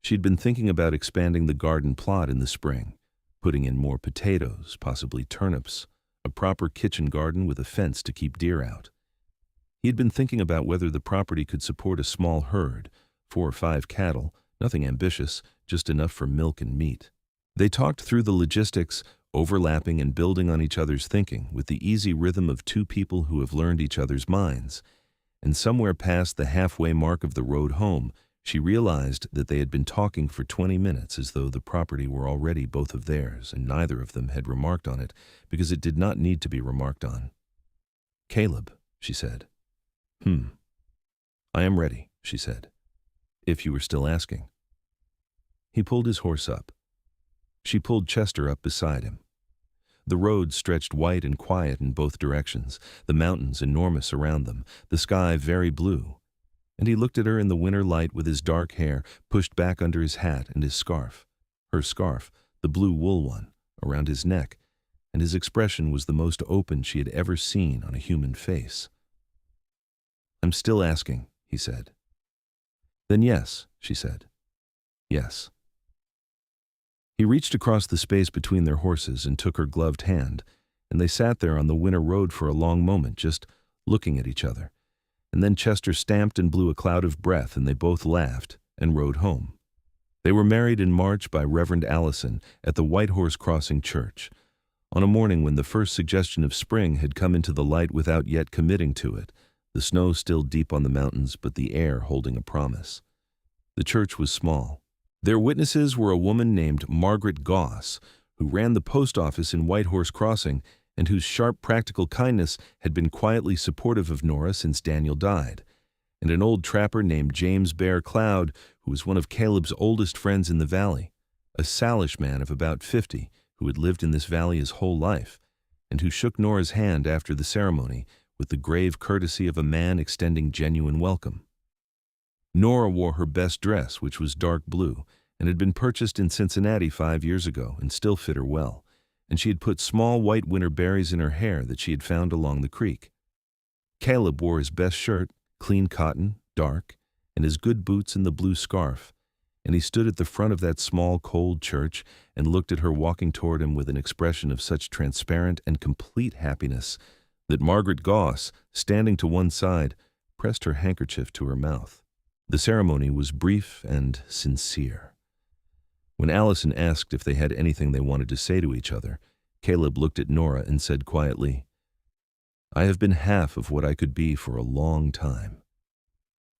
She'd been thinking about expanding the garden plot in the spring, putting in more potatoes, possibly turnips, a proper kitchen garden with a fence to keep deer out. He had been thinking about whether the property could support a small herd, 4 or 5 cattle, nothing ambitious, just enough for milk and meat. They talked through the logistics, overlapping and building on each other's thinking with the easy rhythm of two people who have learned each other's minds. And somewhere past the halfway mark of the road home, she realized that they had been talking for 20 minutes as though the property were already both of theirs, and neither of them had remarked on it because it did not need to be remarked on. "Caleb," she said. "I am ready," she said, "if you were still asking." He pulled his horse up. She pulled Chester up beside him. The road stretched white and quiet in both directions, the mountains enormous around them, the sky very blue. And he looked at her in the winter light with his dark hair pushed back under his hat and his scarf, her scarf, the blue wool one, around his neck, and his expression was the most open she had ever seen on a human face. "I'm still asking," he said. "Then yes," she said. "Yes." He reached across the space between their horses and took her gloved hand, and they sat there on the winter road for a long moment, just looking at each other. And then Chester stamped and blew a cloud of breath, and they both laughed and rode home. They were married in March by Reverend Allison at the White Horse Crossing Church, on a morning when the first suggestion of spring had come into the light without yet committing to it, the snow still deep on the mountains, but the air holding a promise. The church was small. Their witnesses were a woman named Margaret Goss, who ran the post office in White Horse Crossing and whose sharp practical kindness had been quietly supportive of Nora since Daniel died, and an old trapper named James Bear Cloud, who was one of Caleb's oldest friends in the valley, a Salish man of about 50 who had lived in this valley his whole life, and who shook Nora's hand after the ceremony with the grave courtesy of a man extending genuine welcome. Nora wore her best dress, which was dark blue, and had been purchased in Cincinnati 5 years ago and still fit her well, and she had put small white winter berries in her hair that she had found along the creek. Caleb wore his best shirt, clean cotton, dark, and his good boots and the blue scarf, and he stood at the front of that small, cold church and looked at her walking toward him with an expression of such transparent and complete happiness that Margaret Goss, standing to one side, pressed her handkerchief to her mouth. The ceremony was brief and sincere. When Allison asked if they had anything they wanted to say to each other, Caleb looked at Nora and said quietly, "I have been half of what I could be for a long time.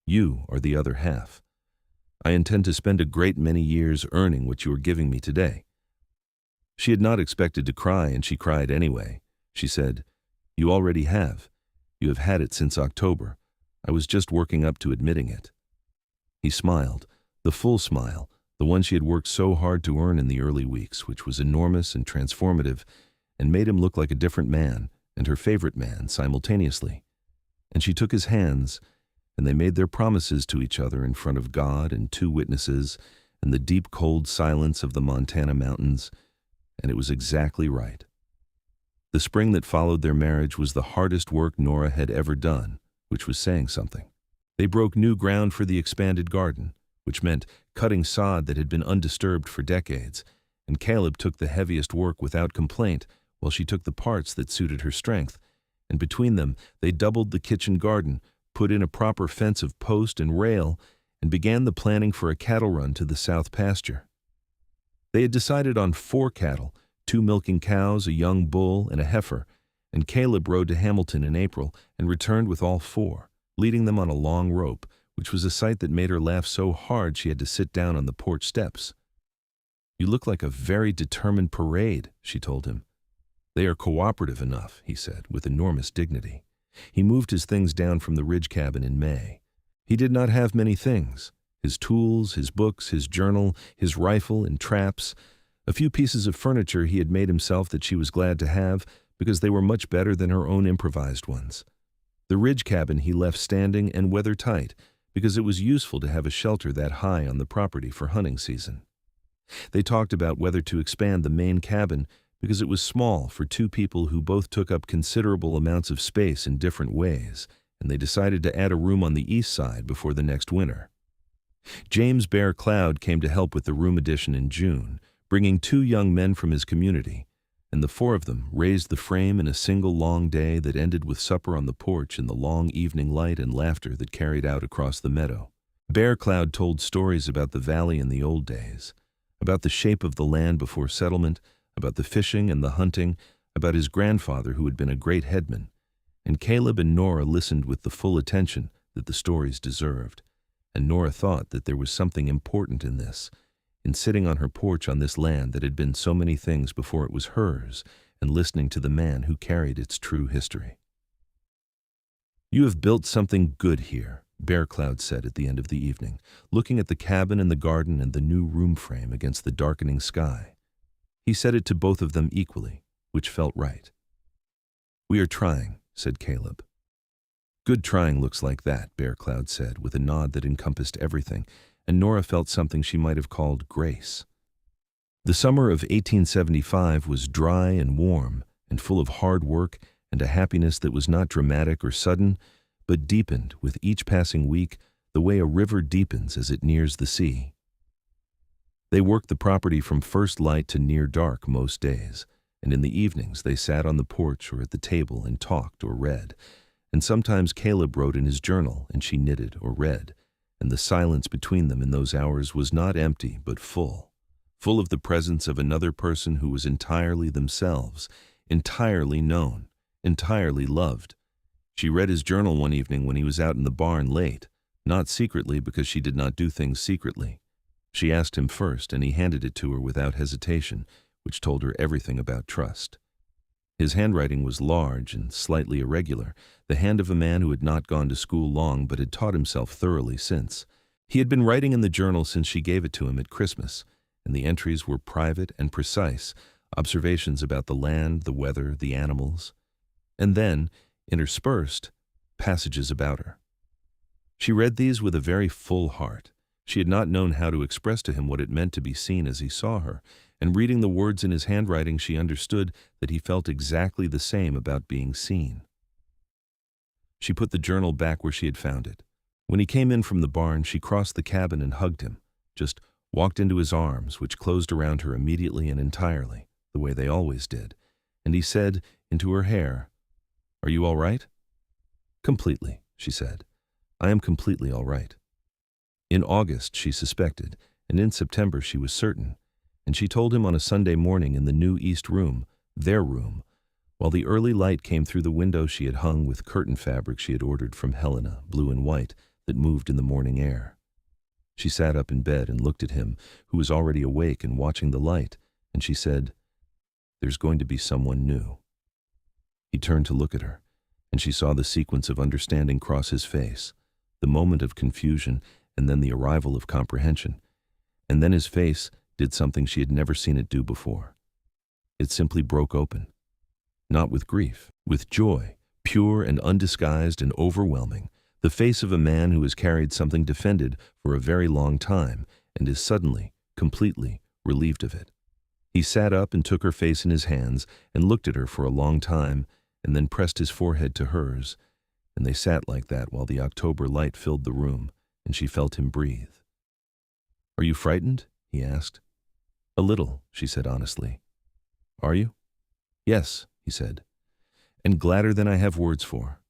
You are the other half. I intend to spend a great many years earning what you are giving me today." She had not expected to cry, and she cried anyway. She said, "You already have. You have had it since October. I was just working up to admitting it." He smiled, the full smile, the one she had worked so hard to earn in the early weeks, which was enormous and transformative, and made him look like a different man, and her favorite man, simultaneously. And she took his hands, and they made their promises to each other in front of God and 2 witnesses and the deep cold silence of the Montana mountains, and it was exactly right. The spring that followed their marriage was the hardest work Nora had ever done, which was saying something. They broke new ground for the expanded garden, which meant cutting sod that had been undisturbed for decades, and Caleb took the heaviest work without complaint, while she took the parts that suited her strength, and between them they doubled the kitchen garden, put in a proper fence of post and rail, and began the planning for a cattle run to the south pasture. They had decided on 4 cattle, 2 milking cows, a young bull, and a heifer, and Caleb rode to Hamilton in April and returned with all 4. Leading them on a long rope, which was a sight that made her laugh so hard she had to sit down on the porch steps. "You look like a very determined parade," she told him. "They are cooperative enough," he said, with enormous dignity. He moved his things down from the ridge cabin in May. He did not have many things: his tools, his books, his journal, his rifle and traps, a few pieces of furniture he had made himself that she was glad to have because they were much better than her own improvised ones. The ridge cabin he left standing and weather-tight, because it was useful to have a shelter that high on the property for hunting season. They talked about whether to expand the main cabin because it was small for two people who both took up considerable amounts of space in different ways, and they decided to add a room on the east side before the next winter. James Bear Cloud came to help with the room addition in June, bringing two young men from his community, and the four of them raised the frame in a single long day that ended with supper on the porch and the long evening light and laughter that carried out across the meadow. Bear Cloud told stories about the valley in the old days, about the shape of the land before settlement, about the fishing and the hunting, about his grandfather who had been a great headman, and Caleb and Nora listened with the full attention that the stories deserved, and Nora thought that there was something important in this, in sitting on her porch on this land that had been so many things before it was hers, and listening to the man who carried its true history. "You have built something good here," Bear Cloud said at the end of the evening, looking at the cabin and the garden and the new room frame against the darkening sky. He said it to both of them equally, which felt right. "We are trying," said Caleb. "Good trying looks like that," Bear Cloud said, with a nod that encompassed everything, and Nora felt something she might have called grace. The summer of 1875 was dry and warm and full of hard work and a happiness that was not dramatic or sudden, but deepened with each passing week the way a river deepens as it nears the sea. They worked the property from first light to near dark most days, and in the evenings they sat on the porch or at the table and talked or read, and sometimes Caleb wrote in his journal and she knitted or read, and the silence between them in those hours was not empty but full of the presence of another person who was entirely themselves, entirely known, entirely loved. She read his journal one evening when he was out in the barn late, not secretly because she did not do things secretly. She asked him first, and he handed it to her without hesitation, which told her everything about trust. His handwriting was large and slightly irregular, the hand of a man who had not gone to school long but had taught himself thoroughly since. He had been writing in the journal since she gave it to him at Christmas, and the entries were private and precise, observations about the land, the weather, the animals, and then, interspersed, passages about her. She read these with a very full heart. She had not known how to express to him what it meant to be seen as he saw her, and reading the words in his handwriting she understood that he felt exactly the same about being seen. She put the journal back where she had found it. When he came in from the barn, she crossed the cabin and hugged him, just walked into his arms, which closed around her immediately and entirely, the way they always did, and he said, into her hair, "Are you all right?" "Completely," she said. "I am completely all right." In August she suspected, and in September she was certain, and she told him on a Sunday morning in the new East Room, their room, while the early light came through the window she had hung with curtain fabric she had ordered from Helena, blue and white, that moved in the morning air. She sat up in bed and looked at him, who was already awake and watching the light, and she said, "There's going to be someone new." He turned to look at her, and she saw the sequence of understanding cross his face, the moment of confusion, and then the arrival of comprehension. And then his face did something she had never seen it do before. It simply broke open. Not with grief, with joy, pure and undisguised and overwhelming, the face of a man who has carried something defended for a very long time and is suddenly, completely relieved of it. He sat up and took her face in his hands and looked at her for a long time and then pressed his forehead to hers, and they sat like that while the October light filled the room and she felt him breathe. "Are you frightened?" he asked. "A little," she said honestly. "Are you?" "Yes," he said, "and gladder than I have words for."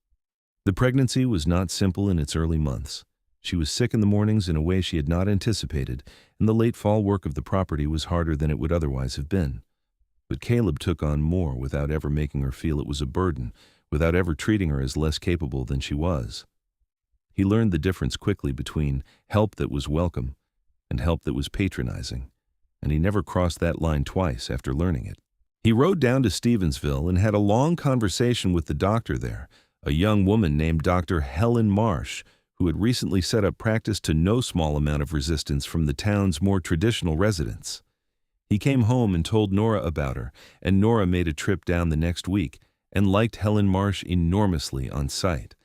The pregnancy was not simple in its early months. She was sick in the mornings in a way she had not anticipated, and the late fall work of the property was harder than it would otherwise have been. But Caleb took on more without ever making her feel it was a burden, without ever treating her as less capable than she was. He learned the difference quickly between help that was welcome and help that was patronizing, and he never crossed that line twice after learning it. He rode down to Stevensville and had a long conversation with the doctor there, a young woman named Dr. Helen Marsh, who had recently set up practice to no small amount of resistance from the town's more traditional residents. He came home and told Nora about her, and Nora made a trip down the next week and liked Helen Marsh enormously on sight.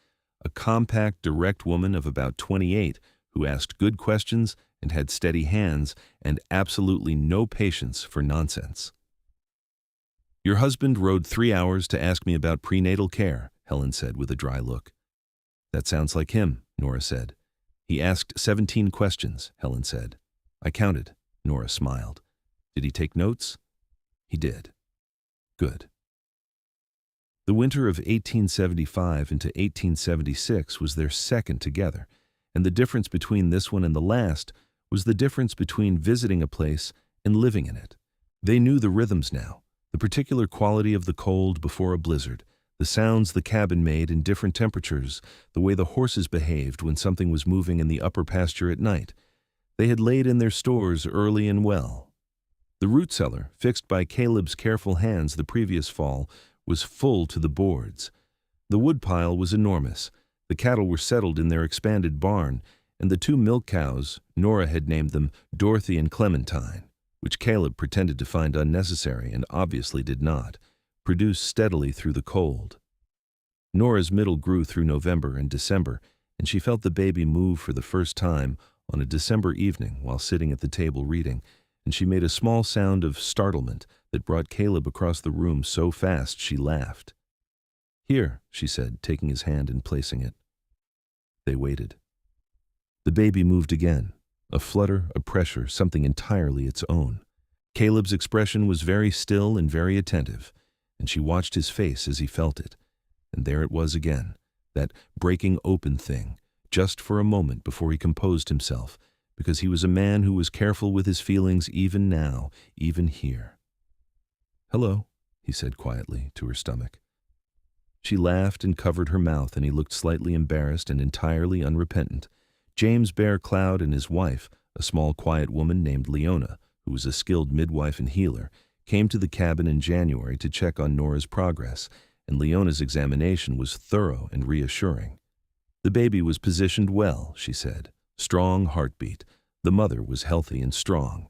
a compact, direct woman of about 28 who asked good questions and had steady hands and absolutely no patience for nonsense. "Your husband rode 3 hours to ask me about prenatal care," Helen said with a dry look. "That sounds like him," Nora said. "He asked 17 questions," Helen said. "I counted," Nora smiled. "Did he take notes?" "He did." "Good." The winter of 1875 into 1876 was their second together, and the difference between this one and the last was the difference between visiting a place and living in it. They knew the rhythms now, the particular quality of the cold before a blizzard, the sounds the cabin made in different temperatures, the way the horses behaved when something was moving in the upper pasture at night. They had laid in their stores early and well. The root cellar, fixed by Caleb's careful hands the previous fall, was full to the boards. The woodpile was enormous. The cattle were settled in their expanded barn, and the 2 milk cows, Nora had named them Dorothy and Clementine, which Caleb pretended to find unnecessary and obviously did not, produced steadily through the cold. Nora's middle grew through November and December, and she felt the baby move for the first time on a December evening while sitting at the table reading, and she made a small sound of startlement that brought Caleb across the room so fast she laughed. "Here," she said, taking his hand and placing it. They waited. The baby moved again, a flutter, a pressure, something entirely its own. Caleb's expression was very still and very attentive, and she watched his face as he felt it. And there it was again, that breaking open thing, just for a moment before he composed himself, because he was a man who was careful with his feelings even now, even here. "Hello," he said quietly to her stomach. She laughed and covered her mouth, and he looked slightly embarrassed and entirely unrepentant. James Bear Cloud and his wife, a small quiet woman named Leona, who was a skilled midwife and healer, came to the cabin in January to check on Nora's progress, and Leona's examination was thorough and reassuring. The baby was positioned well, she said. Strong heartbeat. The mother was healthy and strong.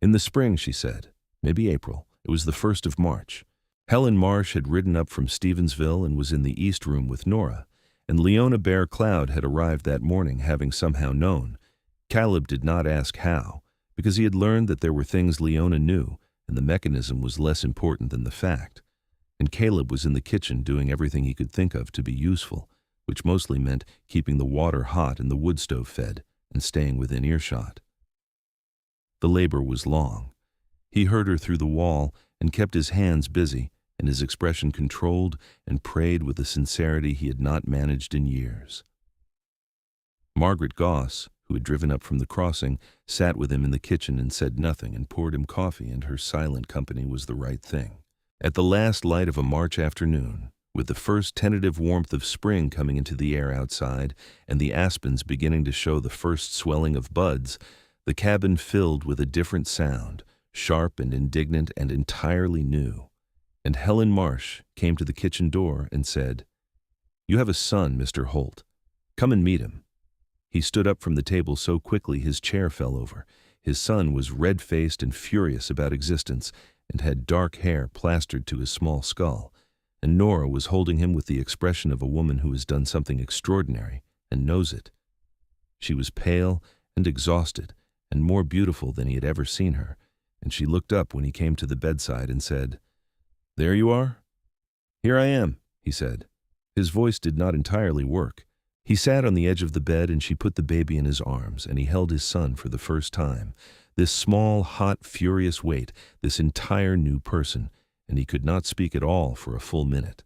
In the spring, she said, maybe April, it was the 1st of March. Helen Marsh had ridden up from Stevensville and was in the East Room with Nora, and Leona Bear Cloud had arrived that morning, having somehow known. Caleb did not ask how, because he had learned that there were things Leona knew, and the mechanism was less important than the fact. And Caleb was in the kitchen doing everything he could think of to be useful, which mostly meant keeping the water hot and the wood stove fed, and staying within earshot. The labor was long. He heard her through the wall and kept his hands busy, and his expression controlled, and prayed with a sincerity he had not managed in years. Margaret Goss, who had driven up from the crossing, sat with him in the kitchen and said nothing and poured him coffee, and her silent company was the right thing. At the last light of a March afternoon, with the first tentative warmth of spring coming into the air outside and the aspens beginning to show the first swelling of buds, the cabin filled with a different sound, sharp and indignant and entirely new. And Helen Marsh came to the kitchen door and said, "You have a son, Mr. Holt. Come and meet him." He stood up from the table so quickly his chair fell over. His son was red-faced and furious about existence and had dark hair plastered to his small skull, and Nora was holding him with the expression of a woman who has done something extraordinary and knows it. She was pale and exhausted and more beautiful than he had ever seen her, and she looked up when he came to the bedside and said, "There you are?" "Here I am," he said. His voice did not entirely work. He sat on the edge of the bed, and she put the baby in his arms, and he held his son for the first time. This small, hot, furious weight, this entire new person, and he could not speak at all for a full minute.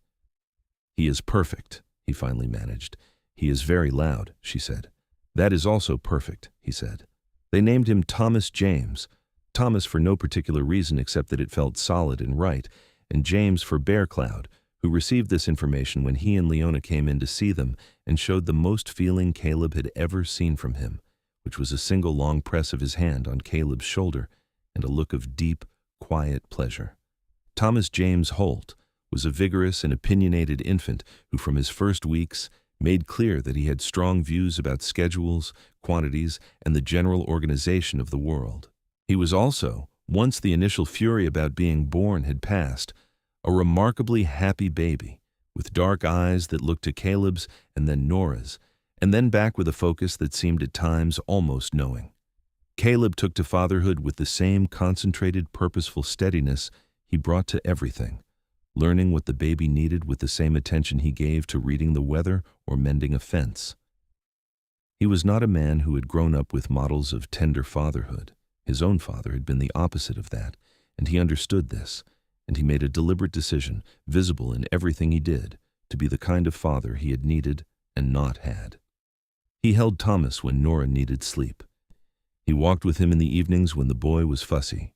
"He is perfect," he finally managed. "He is very loud," she said. "That is also perfect," he said. They named him Thomas James. Thomas for no particular reason except that it felt solid and right, and James for Bear Cloud, who received this information when he and Leona came in to see them and showed the most feeling Caleb had ever seen from him, which was a single long press of his hand on Caleb's shoulder and a look of deep, quiet pleasure. Thomas James Holt was a vigorous and opinionated infant who from his first weeks made clear that he had strong views about schedules, quantities, and the general organization of the world. He was also, once the initial fury about being born had passed, a remarkably happy baby, with dark eyes that looked to Caleb's and then Nora's, and then back with a focus that seemed at times almost knowing. Caleb took to fatherhood with the same concentrated, purposeful steadiness he brought to everything, learning what the baby needed with the same attention he gave to reading the weather or mending a fence. He was not a man who had grown up with models of tender fatherhood. His own father had been the opposite of that, and he understood this, and he made a deliberate decision, visible in everything he did, to be the kind of father he had needed and not had. He held Thomas when Nora needed sleep. He walked with him in the evenings when the boy was fussy.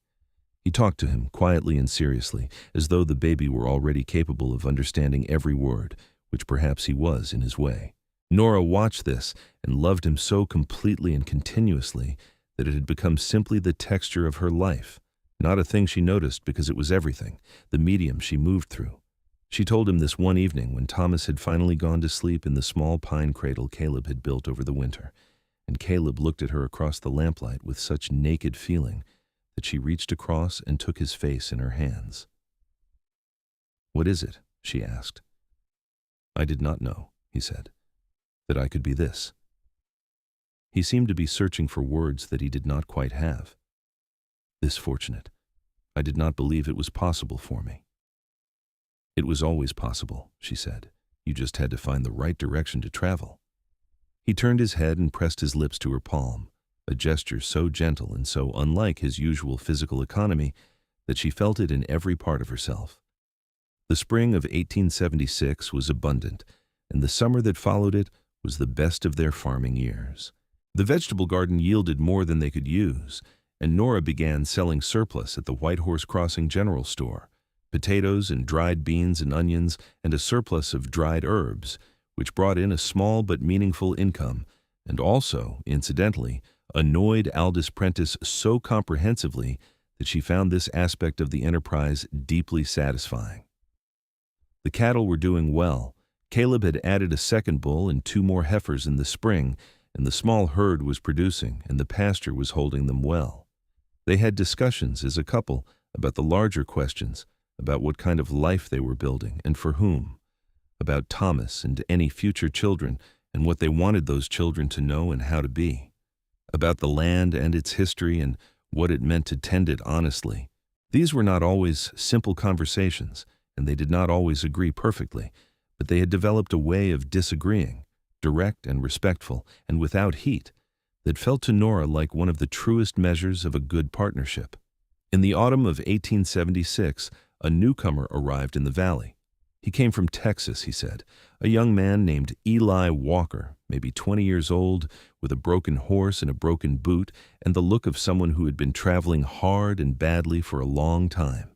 He talked to him quietly and seriously, as though the baby were already capable of understanding every word, which perhaps he was in his way. Nora watched this and loved him so completely and continuously that it had become simply the texture of her life, not a thing she noticed because it was everything, the medium she moved through. She told him this one evening when Thomas had finally gone to sleep in the small pine cradle Caleb had built over the winter, and Caleb looked at her across the lamplight with such naked feeling that she reached across and took his face in her hands. "What is it?" she asked. "I did not know," he said, "that I could be this." He seemed to be searching for words that he did not quite have. "This fortunate. I did not believe it was possible for me." "It was always possible," she said. "You just had to find the right direction to travel." He turned his head and pressed his lips to her palm, a gesture so gentle and so unlike his usual physical economy that she felt it in every part of herself. The spring of 1876 was abundant, and the summer that followed it was the best of their farming years. The vegetable garden yielded more than they could use, and Nora began selling surplus at the White Horse Crossing General Store, potatoes and dried beans and onions and a surplus of dried herbs, which brought in a small but meaningful income, and also, incidentally, annoyed Aldous Prentice so comprehensively that she found this aspect of the enterprise deeply satisfying. The cattle were doing well. Caleb had added a second bull and 2 more heifers in the spring, and the small herd was producing, and the pasture was holding them well. They had discussions as a couple about the larger questions, about what kind of life they were building and for whom, about Thomas and any future children and what they wanted those children to know and how to be, about the land and its history and what it meant to tend it honestly. These were not always simple conversations, and they did not always agree perfectly, but they had developed a way of disagreeing, direct and respectful, and without heat, that felt to Nora like one of the truest measures of a good partnership. In the autumn of 1876, a newcomer arrived in the valley. He came from Texas, he said, a young man named Eli Walker, maybe 20 years old, with a broken horse and a broken boot, and the look of someone who had been traveling hard and badly for a long time.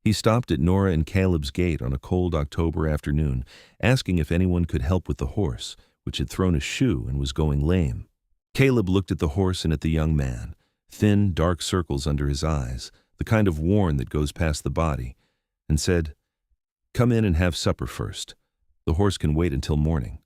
He stopped at Nora and Caleb's gate on a cold October afternoon, asking if anyone could help with the horse, which had thrown a shoe and was going lame. Caleb looked at the horse and at the young man, thin, dark circles under his eyes, the kind of worn that goes past the body, and said, "Come in and have supper first. The horse can wait until morning."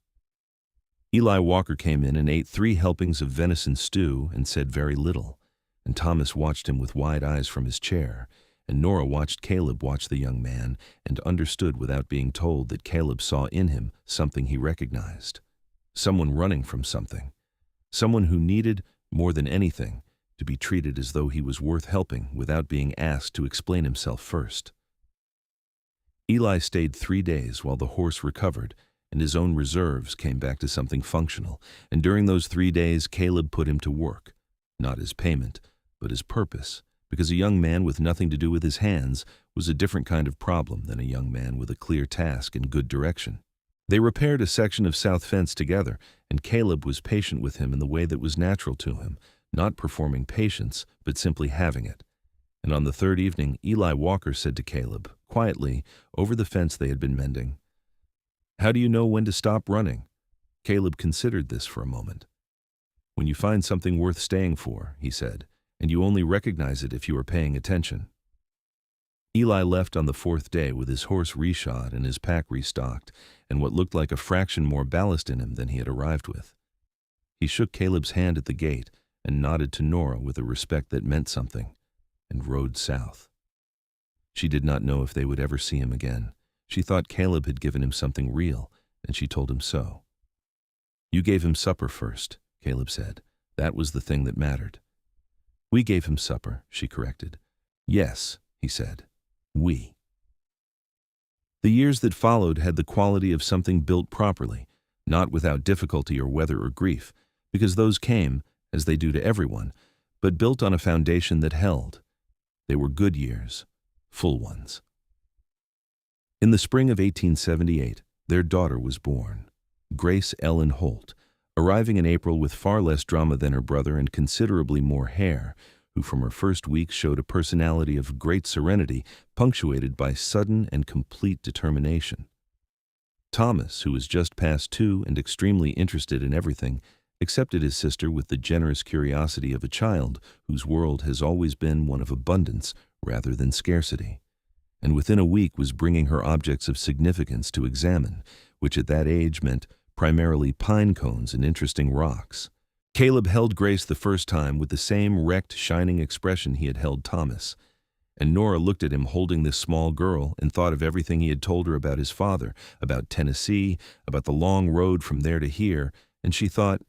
Eli Walker came in and ate 3 helpings of venison stew and said very little, and Thomas watched him with wide eyes from his chair, and Nora watched Caleb watch the young man and understood without being told that Caleb saw in him something he recognized, someone running from something, someone who needed, more than anything, to be treated as though he was worth helping without being asked to explain himself first. Eli stayed 3 days while the horse recovered and his own reserves came back to something functional, and during those 3 days Caleb put him to work, not as payment, but as purpose, because a young man with nothing to do with his hands was a different kind of problem than a young man with a clear task and good direction. They repaired a section of south fence together, and Caleb was patient with him in the way that was natural to him, not performing patience, but simply having it. And on the 3rd evening, Eli Walker said to Caleb, quietly, over the fence they had been mending, "How do you know when to stop running?" Caleb considered this for a moment. "When you find something worth staying for," he said, "and you only recognize it if you are paying attention." Eli left on the 4th day with his horse reshod and his pack restocked, and what looked like a fraction more ballast in him than he had arrived with. He shook Caleb's hand at the gate and nodded to Nora with a respect that meant something, and rode south. She did not know if they would ever see him again. She thought Caleb had given him something real, and she told him so. "You gave him supper first," Caleb said. "That was the thing that mattered." "We gave him supper," she corrected. "Yes," he said. "We." The years that followed had the quality of something built properly, not without difficulty or weather or grief, because those came, as they do to everyone, but built on a foundation that held. They were good years, full ones. In the spring of 1878, their daughter was born, Grace Ellen Holt, arriving in April with far less drama than her brother and considerably more hair, who from her first week showed a personality of great serenity, punctuated by sudden and complete determination. Thomas, who was just past 2 and extremely interested in everything, accepted his sister with the generous curiosity of a child whose world has always been one of abundance rather than scarcity, and within a week was bringing her objects of significance to examine, which at that age meant primarily pine cones and interesting rocks. Caleb held Grace the first time with the same wrecked, shining expression he had held Thomas, and Nora looked at him holding this small girl and thought of everything he had told her about his father, about Tennessee, about the long road from there to here, and she thought,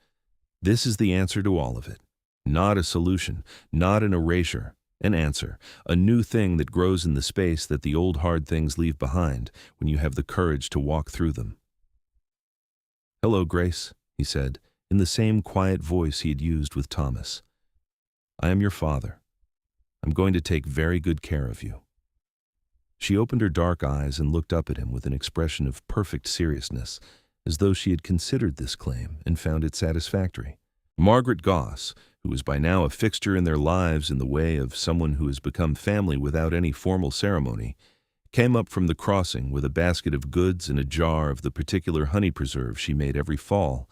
this is the answer to all of it. Not a solution, not an erasure, an answer, a new thing that grows in the space that the old hard things leave behind when you have the courage to walk through them. "Hello, Grace," he said, in the same quiet voice he had used with Thomas. "I am your father. I'm going to take very good care of you." She opened her dark eyes and looked up at him with an expression of perfect seriousness, as though she had considered this claim and found it satisfactory. Margaret Goss, who was by now a fixture in their lives in the way of someone who has become family without any formal ceremony, came up from the crossing with a basket of goods and a jar of the particular honey preserve she made every fall,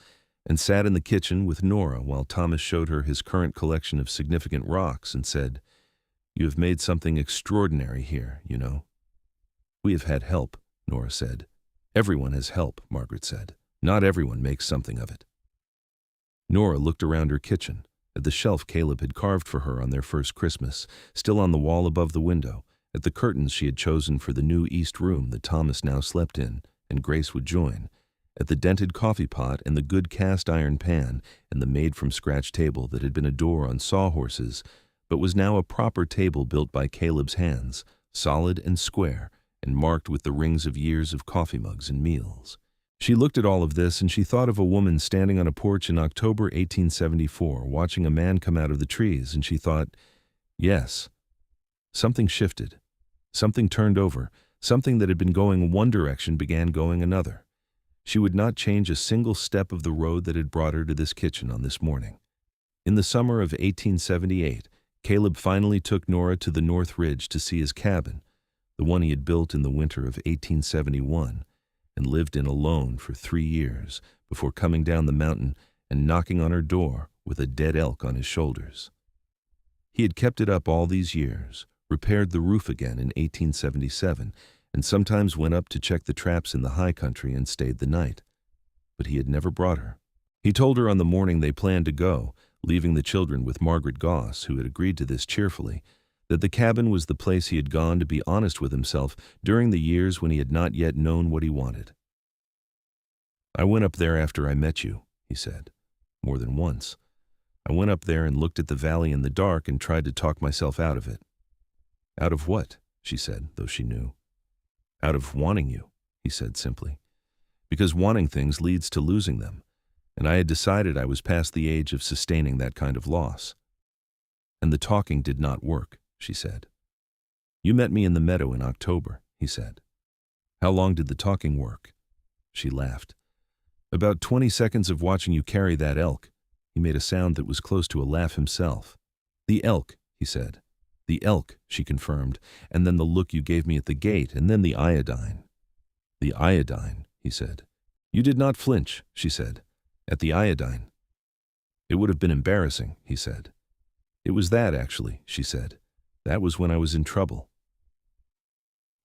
and sat in the kitchen with Nora while Thomas showed her his current collection of significant rocks and said, "You have made something extraordinary here, you know." "We have had help," Nora said. "Everyone has help," Margaret said. "Not everyone makes something of it." Nora looked around her kitchen, at the shelf Caleb had carved for her on their first Christmas, still on the wall above the window, at the curtains she had chosen for the new east room that Thomas now slept in, and Grace would join, at the dented coffee pot and the good cast iron pan and the made-from-scratch table that had been a door on sawhorses, but was now a proper table built by Caleb's hands, solid and square, and marked with the rings of years of coffee mugs and meals. She looked at all of this and she thought of a woman standing on a porch in October 1874 watching a man come out of the trees, and she thought, yes, something shifted, something turned over, something that had been going one direction began going another. She would not change a single step of the road that had brought her to this kitchen on this morning. In the summer of 1878, Caleb finally took Nora to the North Ridge to see his cabin, the one he had built in the winter of 1871, and lived in alone for 3 years before coming down the mountain and knocking on her door with a dead elk on his shoulders. He had kept it up all these years, repaired the roof again in 1877, and sometimes went up to check the traps in the high country and stayed the night. But he had never brought her. He told her on the morning they planned to go, leaving the children with Margaret Goss, who had agreed to this cheerfully, that the cabin was the place he had gone to be honest with himself during the years when he had not yet known what he wanted. "I went up there after I met you," he said, more than once. "I went up there and looked at the valley in the dark and tried to talk myself out of it." "Out of what?" she said, though she knew. "Out of wanting you," he said simply. "Because wanting things leads to losing them, and I had decided I was past the age of sustaining that kind of loss." "And the talking did not work," she said. "You met me in the meadow in October," he said. "How long did the talking work?" She laughed. "About 20 seconds of watching you carry that elk." He made a sound that was close to a laugh himself. "The elk," he said. "The elk," she confirmed, "and then the look you gave me at the gate, and then the iodine." "The iodine," he said. "You did not flinch," she said. "At the iodine." "It would have been embarrassing," he said. "It was that, actually," she said. "That was when I was in trouble."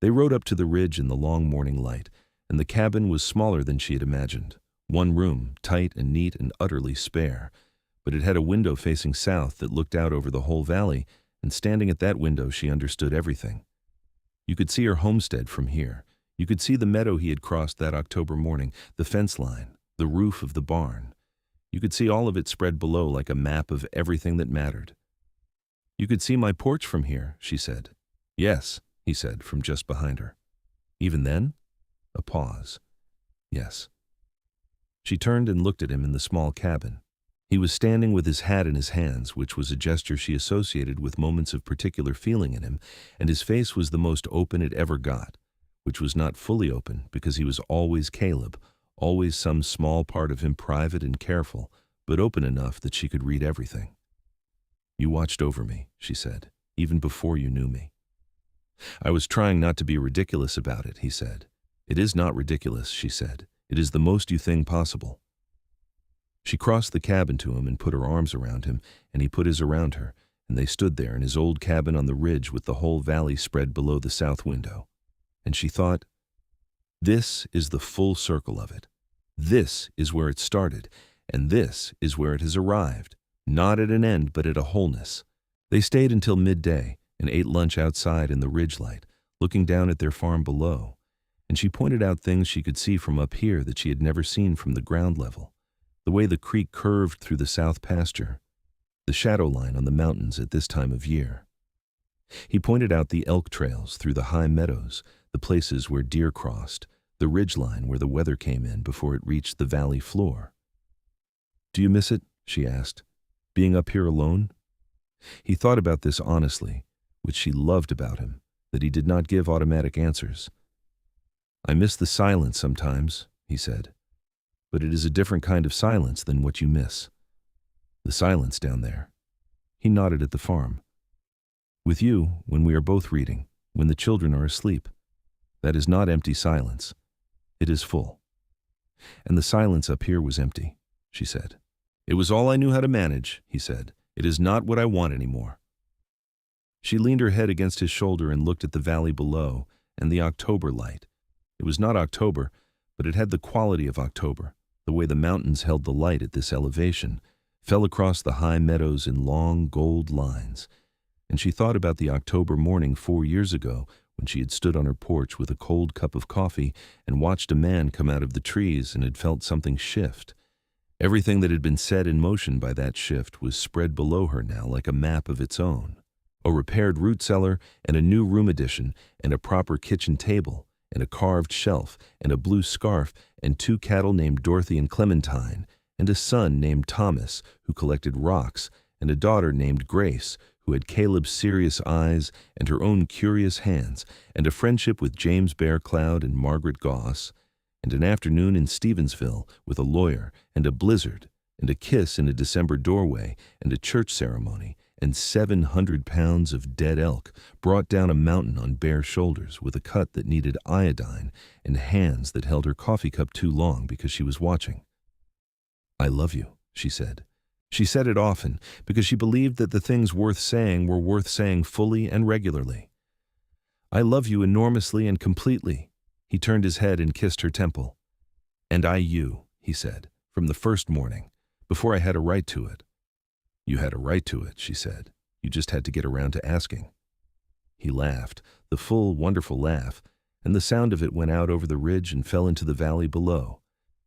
They rode up to the ridge in the long morning light, and the cabin was smaller than she had imagined. 1 room, tight and neat and utterly spare, but it had a window facing south that looked out over the whole valley, and standing at that window she understood everything. You could see her homestead from here. You could see the meadow he had crossed that October morning, the fence line, the roof of the barn. You could see all of it spread below like a map of everything that mattered. "You could see my porch from here," she said. "Yes," he said from just behind her. "Even then?" A pause. "Yes." She turned and looked at him in the small cabin. He was standing with his hat in his hands, which was a gesture she associated with moments of particular feeling in him, and his face was the most open it ever got, which was not fully open because he was always Caleb, always some small part of him private and careful, but open enough that she could read everything. "You watched over me," she said, "even before you knew me." "I was trying not to be ridiculous about it," he said. "It is not ridiculous," she said. "It is the most you thing possible." She crossed the cabin to him and put her arms around him, and he put his around her, and they stood there in his old cabin on the ridge with the whole valley spread below the south window. And she thought, this is the full circle of it. This is where it started, and this is where it has arrived, not at an end but at a wholeness. They stayed until midday and ate lunch outside in the ridge light, looking down at their farm below, and she pointed out things she could see from up here that she had never seen from the ground level. The way the creek curved through the south pasture, the shadow line on the mountains at this time of year. He pointed out the elk trails through the high meadows, the places where deer crossed, the ridge line where the weather came in before it reached the valley floor. "Do you miss it?" she asked. "Being up here alone?" He thought about this honestly, which she loved about him, that he did not give automatic answers. "I miss the silence sometimes," he said. "But it is a different kind of silence than what you miss. The silence down there." He nodded at the farm. "With you, when we are both reading, when the children are asleep. That is not empty silence. It is full." "And the silence up here was empty," she said. "It was all I knew how to manage," he said. "It is not what I want anymore." She leaned her head against his shoulder and looked at the valley below and the October light. It was not October, but it had the quality of October, the way the mountains held the light at this elevation, fell across the high meadows in long gold lines. And she thought about the October morning 4 years ago when she had stood on her porch with a cold cup of coffee and watched a man come out of the trees and had felt something shift. Everything that had been set in motion by that shift was spread below her now like a map of its own. A repaired root cellar and a new room addition and a proper kitchen table and a carved shelf and a blue scarf and 2 cattle named Dorothy and Clementine and a son named Thomas who collected rocks and a daughter named Grace who had Caleb's serious eyes and her own curious hands, and a friendship with James Bear Cloud and Margaret Goss, and an afternoon in Stevensville with a lawyer, and a blizzard, and a kiss in a December doorway, and a church ceremony, and 700 pounds of dead elk brought down a mountain on bare shoulders with a cut that needed iodine, and hands that held her coffee cup too long because she was watching. "I love you," she said. She said it often because she believed that the things worth saying were worth saying fully and regularly. "I love you enormously and completely." He turned his head and kissed her temple. "And I you," he said, "from the first morning, before I had a right to it." "You had a right to it," she said. "You just had to get around to asking." He laughed, the full, wonderful laugh, and the sound of it went out over the ridge and fell into the valley below.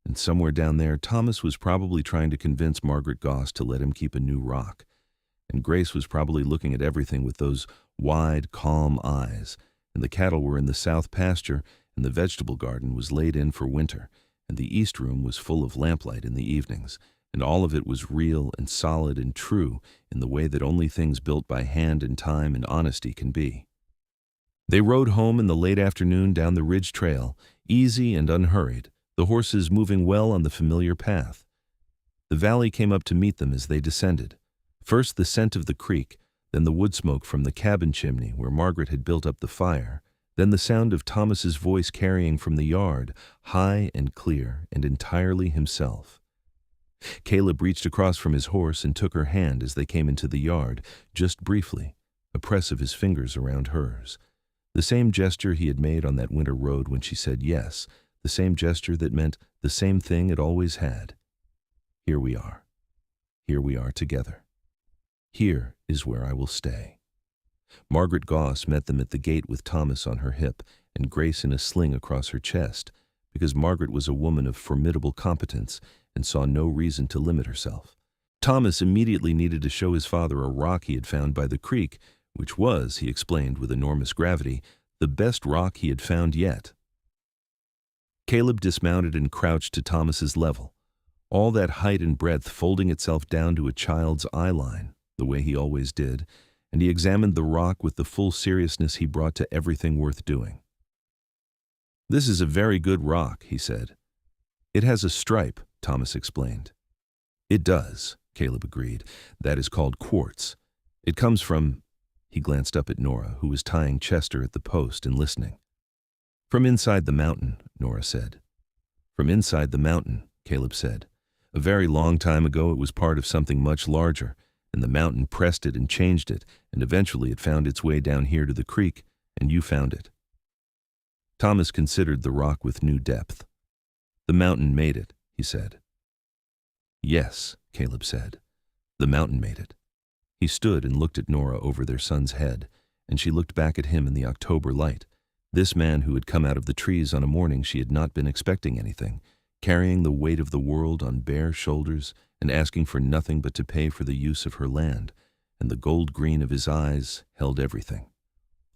And somewhere down there, Thomas was probably trying to convince Margaret Goss to let him keep a new rock. And Grace was probably looking at everything with those wide, calm eyes. And the cattle were in the south pasture, and the vegetable garden was laid in for winter, and the east room was full of lamplight in the evenings, and all of it was real and solid and true in the way that only things built by hand and time and honesty can be. They rode home in the late afternoon down the ridge trail, easy and unhurried, the horses moving well on the familiar path. The valley came up to meet them as they descended. First the scent of the creek, then the wood smoke from the cabin chimney where Margaret had built up the fire, then the sound of Thomas's voice carrying from the yard, high and clear and entirely himself. Caleb reached across from his horse and took her hand as they came into the yard, just briefly, a press of his fingers around hers. The same gesture he had made on that winter road when she said yes, the same gesture that meant the same thing it always had. Here we are. Here we are together. Here is where I will stay. Margaret Goss met them at the gate with Thomas on her hip, and Grace in a sling across her chest, because Margaret was a woman of formidable competence and saw no reason to limit herself. Thomas immediately needed to show his father a rock he had found by the creek, which was, he explained with enormous gravity, the best rock he had found yet. Caleb dismounted and crouched to Thomas's level, all that height and breadth folding itself down to a child's eye line, the way he always did, and he examined the rock with the full seriousness he brought to everything worth doing. "This is a very good rock," he said. "It has a stripe," Thomas explained. "It does," Caleb agreed. "That is called quartz. It comes from—" He glanced up at Nora, who was tying Chester at the post and listening. "From inside the mountain," Nora said. "From inside the mountain," Caleb said. "A very long time ago it was part of something much larger, and the mountain pressed it and changed it, and eventually it found its way down here to the creek, and you found it." Thomas considered the rock with new depth. "The mountain made it," he said. "Yes," Caleb said. "The mountain made it." He stood and looked at Nora over their son's head, and she looked back at him in the October light, this man who had come out of the trees on a morning she had not been expecting anything, carrying the weight of the world on bare shoulders and asking for nothing but to pay for the use of her land, and the gold green of his eyes held everything.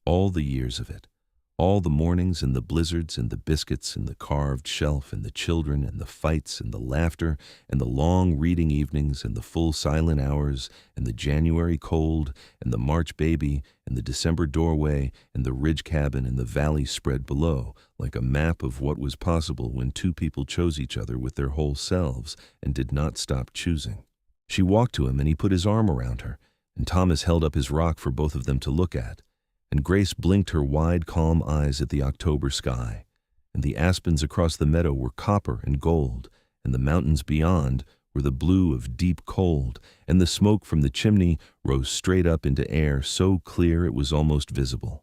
All the years of it. All the mornings and the blizzards and the biscuits and the carved shelf and the children and the fights and the laughter and the long reading evenings and the full silent hours and the January cold and the March baby and the December doorway and the ridge cabin and the valley spread below, like a map of what was possible when two people chose each other with their whole selves and did not stop choosing. She walked to him and he put his arm around her, and Thomas held up his rock for both of them to look at. And Grace blinked her wide, calm eyes at the October sky, and the aspens across the meadow were copper and gold, and the mountains beyond were the blue of deep cold, and the smoke from the chimney rose straight up into air so clear it was almost visible.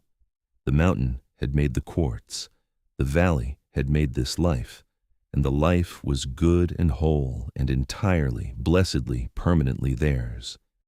The mountain had made the quartz, the valley had made this life, and the life was good and whole and entirely, blessedly, permanently theirs.